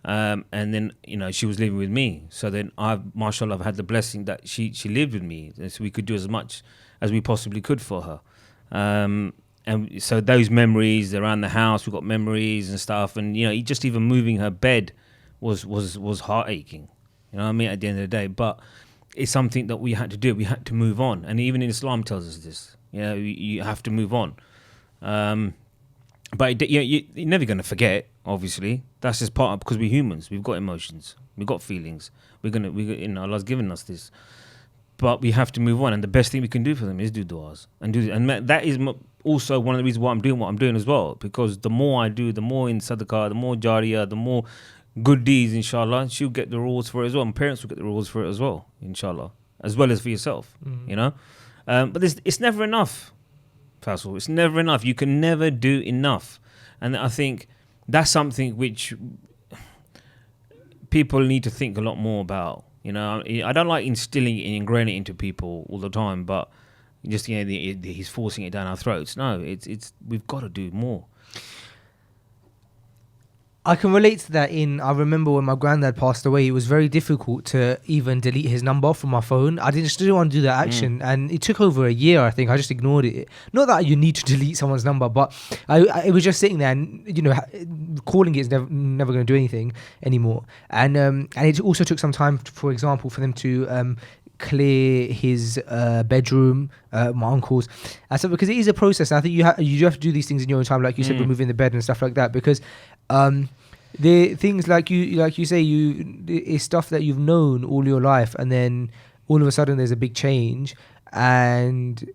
And then, she was living with me. So then mashallah, I've had the blessing that she lived with me. So we could do as much as we possibly could for her. And so those memories around the house, we've got memories and stuff. And, just even moving her bed was heart aching. You know what I mean? At the end of the day. But it's something that we had to do. We had to move on. And even in Islam tells us this. You have to move on. But you're never going to forget, obviously. That's just part of, because we're humans. We've got emotions. We've got feelings. Allah's given us this. But we have to move on. And the best thing we can do for them is do du'as. And that is also one of the reasons why I'm doing what I'm doing as well. Because the more I do, the more in sadaqah, the more jariyah, the more good deeds, inshallah, she'll get the rewards for it as well. And parents will get the rewards for it as well, inshallah. As well as for yourself, But it's never enough, Faisal. It's never enough. You can never do enough. And I think that's something which people need to think a lot more about. I don't like instilling it and ingraining it into people all the time, but just he's forcing it down our throats. No, it's we've got to do more. I can relate to that. I remember when my granddad passed away, it was very difficult to even delete his number from my phone. I didn't want to do that action, and it took over a year. I think I just ignored it. Not that you need to delete someone's number, but it was just sitting there, and calling it is never going to do anything anymore. And it also took some time, for example, for them to clear his bedroom, my uncle's, and stuff, because it is a process. And I think you do have to do these things in your own time, like you said, removing the bed and stuff like that, because the things like you say, it's stuff that you've known all your life, and then all of a sudden there's a big change, and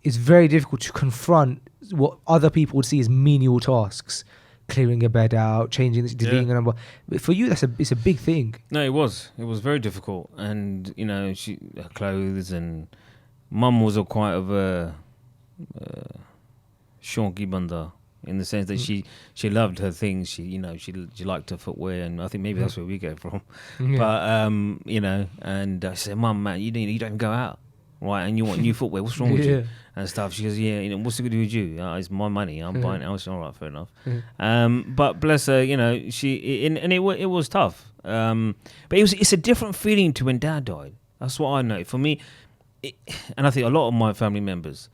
it's very difficult to confront what other people would see as menial tasks. Clearing a bed out, changing this, deleting a number. But for you, it's a big thing. No, it was very difficult, and you know, her clothes, and Mum was quite of a shonky banda, in the sense that she loved her things. She liked her footwear, and I think maybe that's where we get it from. Yeah. But you know, and I said, Mum, man, you don't even go out, right? And you want new footwear? What's wrong with you? And stuff. She goes, yeah, you know, what's it going to do with you? It's my money. I'm buying it. I was all right, fair enough. But bless her, you know, it was tough. But it's a different feeling to when Dad died. That's what I know. For me, and I think a lot of my family members,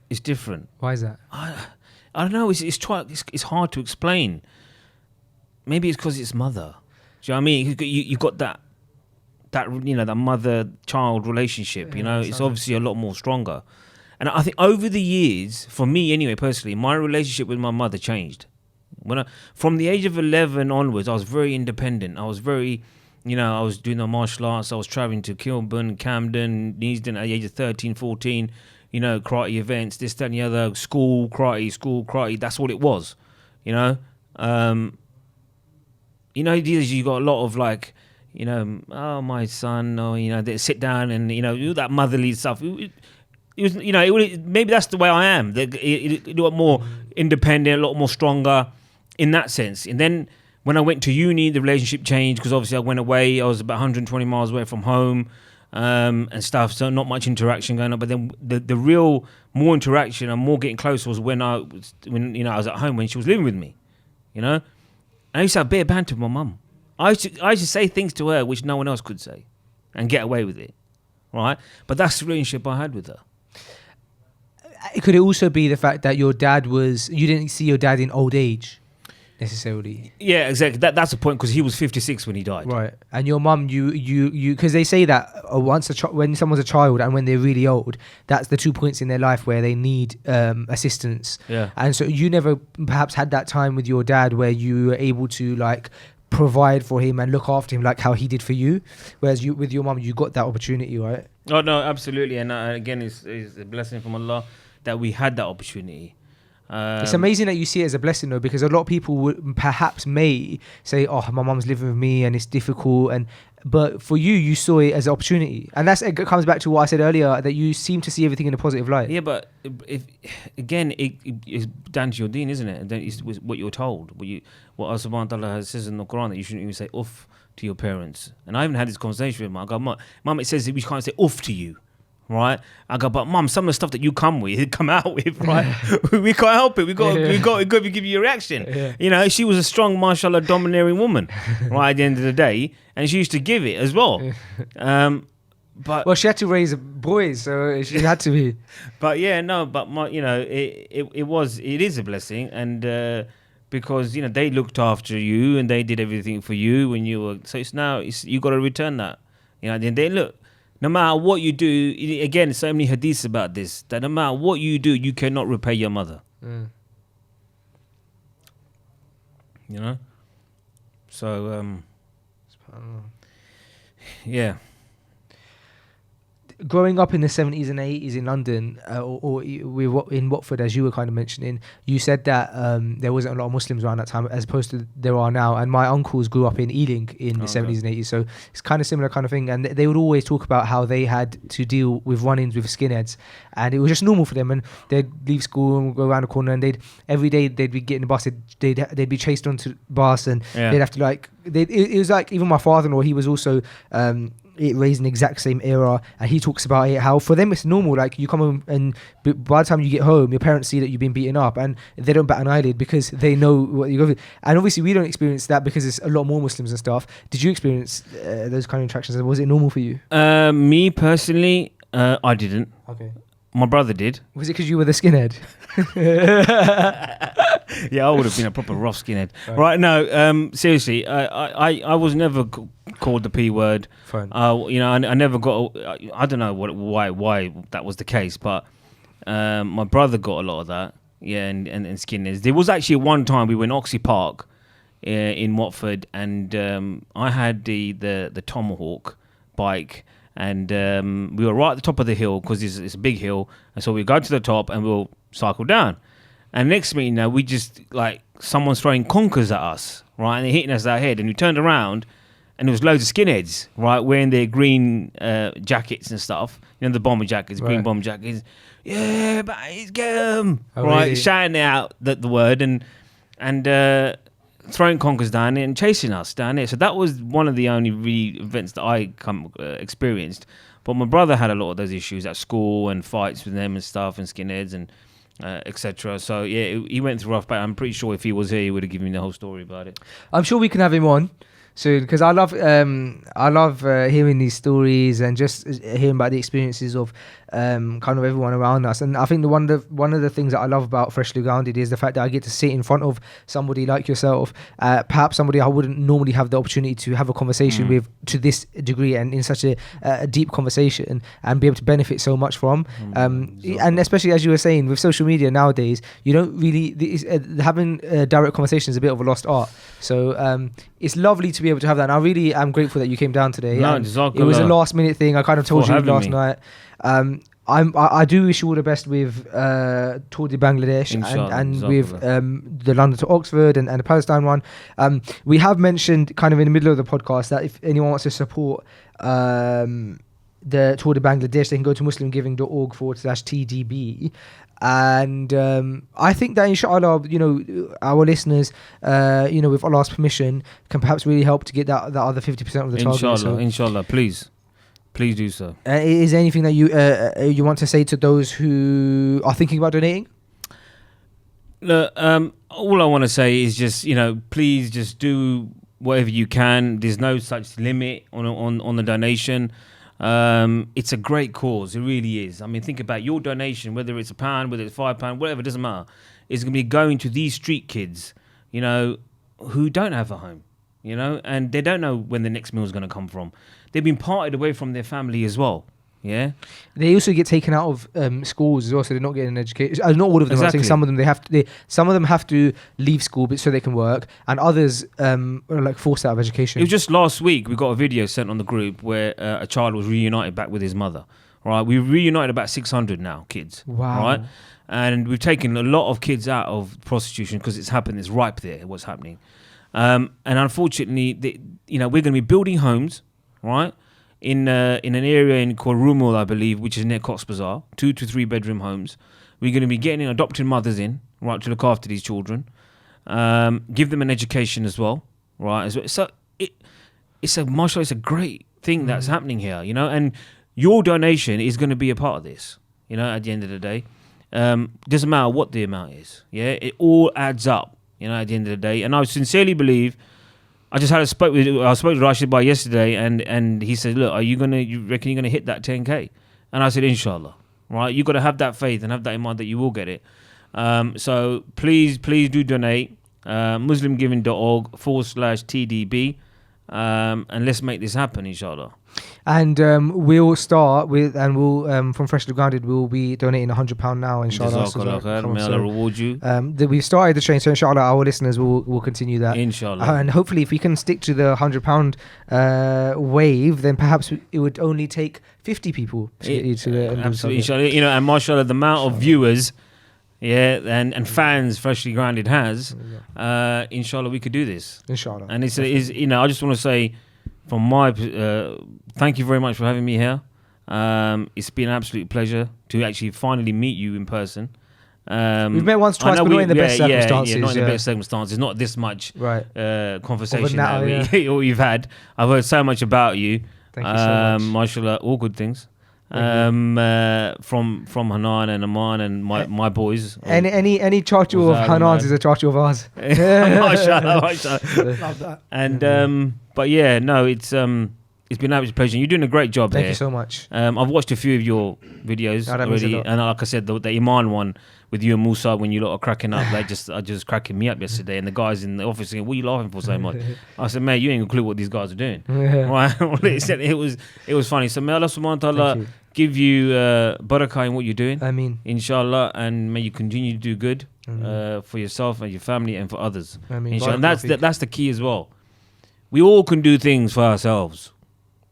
it's different. Why is that? I don't know. It's hard to explain. Maybe it's because it's mother. Do you know what I mean? You've got that you know, that mother-child relationship. You know, it's obviously a lot more stronger. And I think over the years, for me anyway, personally, my relationship with my mother changed. From the age of 11 onwards, I was very independent. I was very, you know, I was doing the martial arts. I was traveling to Kilburn, Camden, Neasden at the age of 13, 14, you know, karate events, this, that, and the other, school karate. That's what it was, you know. You know, you got a lot of like, you know, oh, my son, or, you know, they sit down and, you know, that motherly stuff. It was, you know, maybe that's the way I am. A lot more independent, a lot more stronger in that sense. And then when I went to uni, the relationship changed, because obviously I went away. I was about 120 miles away from home and stuff, so not much interaction going on. But then the real more interaction and more getting close was when you know, I was at home, when she was living with me, you know. And I used to have bare banter with my mum. I used to say things to her which no one else could say and get away with it, right? But that's the relationship I had with her. Could it also be the fact that you didn't see your dad in old age necessarily? Yeah, exactly. That's the point, because he was 56 when he died. Right. And your mum, you because they say that when someone's a child and when they're really old, that's the 2 points in their life where they need assistance. Yeah. And so you never perhaps had that time with your dad where you were able to like provide for him and look after him like how he did for you, whereas with your mum, you got that opportunity, right? Oh no, absolutely. And again, it's a blessing from Allah that we had that opportunity. It's amazing that you see it as a blessing, though, because a lot of people would perhaps may say, "Oh, my mum's living with me and it's difficult," but for you saw it as an opportunity, and it comes back to what I said earlier, that you seem to see everything in a positive light. Yeah, but it's down to your deen, isn't it? It's what you're told. What Allah subhanahu wa ta'ala says in the Quran, that you shouldn't even say "uff" to your parents. And I haven't had this conversation with Mum. I go, Mum, it says that we can't say "uff" to you. Right, I go, but Mum, some of the stuff that you come out with, right? We can't help it. We got to give you a reaction. Yeah. You know, she was a strong, mashallah, domineering woman, right? At the end of the day, and she used to give it as well. But she had to raise boys, so she had to be. But yeah, no, but you know, it is a blessing, and because you know they looked after you and they did everything for you when you were. So you got to return that. You know, then they look. No matter what you do, again, so many hadiths about this, that no matter what you do, you cannot repay your mother. You know? So, yeah. Growing up in the 70s and 80s in London, or in Watford, as you were kind of mentioning, you said that there wasn't a lot of Muslims around that time, as opposed to there are now. And my uncles grew up in Ealing in the 70s and 80s, so it's kind of similar kind of thing. And they would always talk about how they had to deal with run-ins with skinheads, and it was just normal for them. And they'd leave school and go around the corner, and every day they'd be getting the bus. They'd be chased onto the bus, and they'd have to it was like, even my father-in-law, he was also raised in the exact same era, and he talks about it, how for them it's normal. Like, you come home, and by the time you get home, your parents see that you've been beaten up, and they don't bat an eyelid because they know what you go through. And obviously we don't experience that because there's a lot more Muslims and stuff. Did you experience those kind of interactions? Was it normal for you? Me personally, I didn't. Okay. My brother did. Was it because you were the skinhead? Yeah, I would have been a proper rough skinhead. Right? No, seriously, I was never called the P word. Fine. You know, I never got. I don't know why that was the case, but my brother got a lot of that. Yeah, and skinheads. There was actually one time we went Oxley Park in Watford, and I had the Tomahawk bike, and we were right at the top of the hill because it's a big hill, and so we go to the top and we'll cycle down. And next thing you know, we just like someone's throwing conkers at us, right, and they're hitting us our head, and we turned around, and there was loads of skinheads, right, wearing their green jackets and stuff, you know, the bomber jackets, green bomber jackets. Yeah, boys, get 'em, right, really? shouting out the word and throwing conkers down there and chasing us down there. So that was one of the only really events that I experienced. But my brother had a lot of those issues at school and fights with them and stuff and skinheads and etc. So yeah, he went through rough. But I'm pretty sure if he was here, he would have given me the whole story about it. I'm sure we can have him on soon because I love hearing these stories and just hearing about the experiences of kind of everyone around us. And I think one of the things that I love about Freshly Grounded is the fact that I get to sit in front of somebody like yourself, perhaps somebody I wouldn't normally have the opportunity to have a conversation with to this degree and in such a deep conversation and be able to benefit so much from. And especially as you were saying with social media nowadays, you don't really having direct conversation is a bit of a lost art. So it's lovely to be able to have that. And I really am grateful that you came down today. No, it was a last minute thing. I kind of told you last night. I do wish you all the best with Tour de Bangladesh and with the London to Oxford and the Palestine one. We have mentioned kind of in the middle of the podcast that if anyone wants to support the Tour de Bangladesh, they can go to muslimgiving.org/TDB. And I think that inshallah, you know, our listeners, you know, with Allah's permission, can perhaps really help to get that other 50% of the target. Inshallah, please do so. Is there anything that you want to say to those who are thinking about donating? Look, all I want to say is just, you know, please just do whatever you can. There's no such limit on the donation. It's a great cause. It really is. I mean, think about your donation, whether it's £1, whether it's £5, whatever, it doesn't matter. It's going to be going to these street kids, you know, who don't have a home, you know, and they don't know when the next meal is going to come from. They've been parted away from their family as well. Yeah. They also get taken out of schools as well, so they're not getting an education. Not all of them. Exactly. I think some of them some of them have to leave school so they can work, and others are like forced out of education. It was just last week we got a video sent on the group where a child was reunited back with his mother. Right, we've reunited about 600 now kids. Wow. Right, and we've taken a lot of kids out of prostitution because it's happened. It's ripe there. What's happening, and unfortunately, you know, we're going to be building homes, right? In an area in Korumul, I believe, which is near Cox Bazar, 2 to 3 bedroom homes. We're going to be getting adopted mothers in, right, to look after these children, give them an education as well, right? So it's a great thing that's happening here, you know. And your donation is going to be a part of this, you know. At the end of the day, doesn't matter what the amount is, yeah. It all adds up, you know. At the end of the day, and I sincerely believe. I spoke with Rashid Bhai yesterday, and he said, "Look, you reckon you're gonna hit that 10K?" And I said, "Inshallah, right? You got to have that faith and have that in mind that you will get it. So please do donate. muslimgiving.org/TDB, and let's make this happen, inshallah." And we'll start with, and we'll from Freshly Grounded, we'll be donating £100 now, inshallah. May Allah reward you. We've started the train, so inshallah our listeners will continue that. Inshallah. And hopefully if we can stick to the £100 wave, then perhaps it would only take 50 people to get you to the end. Absolutely, inshallah. You know, and mashallah, the amount of viewers, yeah, and fans Freshly Grounded has, inshallah, we could do this. Inshallah. And it's you know, I just want to say, from my thank you very much for having me here. It's been an absolute pleasure to actually finally meet you in person. We've met once, twice, but not in the best circumstances. Not in the best circumstances. Not this much conversation that we've had. I've heard so much about you. Thank you so much. Mashallah, all good things. From Hanan and Aman and my boys. Any charter of Hanan's is a charter of ours. Mashallah. Love that. And but yeah, no, it's It's been an absolute pleasure. You're doing a great job Thank here. you so much. I've watched a few of your videos Oh, that means a already, lot. and like I said, the Iman one with you and Musa when you lot are cracking up, they just cracking me up yesterday. And the guys in the office saying, "What are you laughing for so much?" I said, "Mate, you ain't got a clue what these guys are doing." Right? it was funny. So may Allah subhanahu wa ta'ala Thank you. give you barakah in what you're doing, I mean, inshallah, and may you continue to do good for yourself and your family and for others. I mean, Inshallah. And barakallah that's the key as well. We all can do things for ourselves.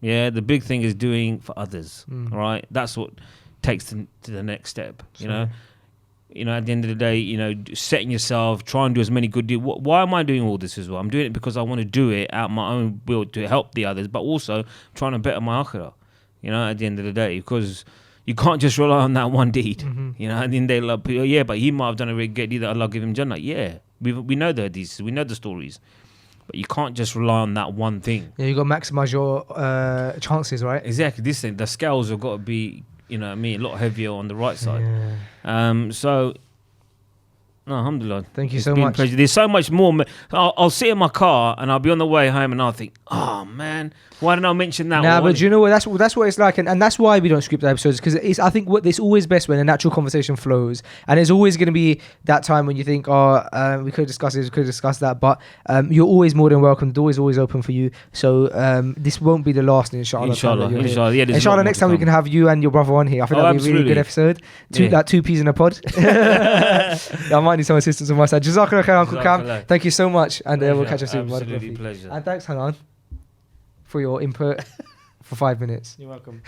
Yeah, the big thing is doing for others. Right, that's what takes to the next step. You know, at the end of the day, setting yourself, try and do as many good deeds. Why am I doing all this as well? I'm doing it because I want to do it out my own will to help the others, but also trying to better my akhirah. At the end of the day, because you can't just rely on that one deed. At the end of the day, like, yeah, but he might have done a really good deed that Allah give him Jannah. Yeah, we know the hadiths, we know the stories. But you can't just rely on that one thing. Yeah, you got to maximize your chances, right? Exactly. This thing, the scales have got to be, a lot heavier on the right side. Yeah. So, no, alhamdulillah. Thank you It's so been a much. pleasure. There's so much more. I'll sit in my car and I'll be on the way home and I'll think, oh man, why didn't I mention that? Nah, one? but do you know what? That's what it's like, and that's why we don't script the episodes, because I think it's always best when a natural conversation flows, and there's always going to be that time when you think, we could discuss this, we could discuss that, but you're always more than welcome. The door is always open for you. So this won't be the last, inshallah. Inshallah. Yeah, there's a lot Inshallah, more next to time we come. can have you and your brother on here. I think that'll be a really good episode. Two peas in a pod. Yeah, I might need some assistance on my side. Jazakallah khair, Uncle Cam. Jazakallah. Thank you so much, and we'll catch up soon. Absolutely Barakallah. pleasure. And thanks, Hanan, for your input for 5 minutes. You're welcome.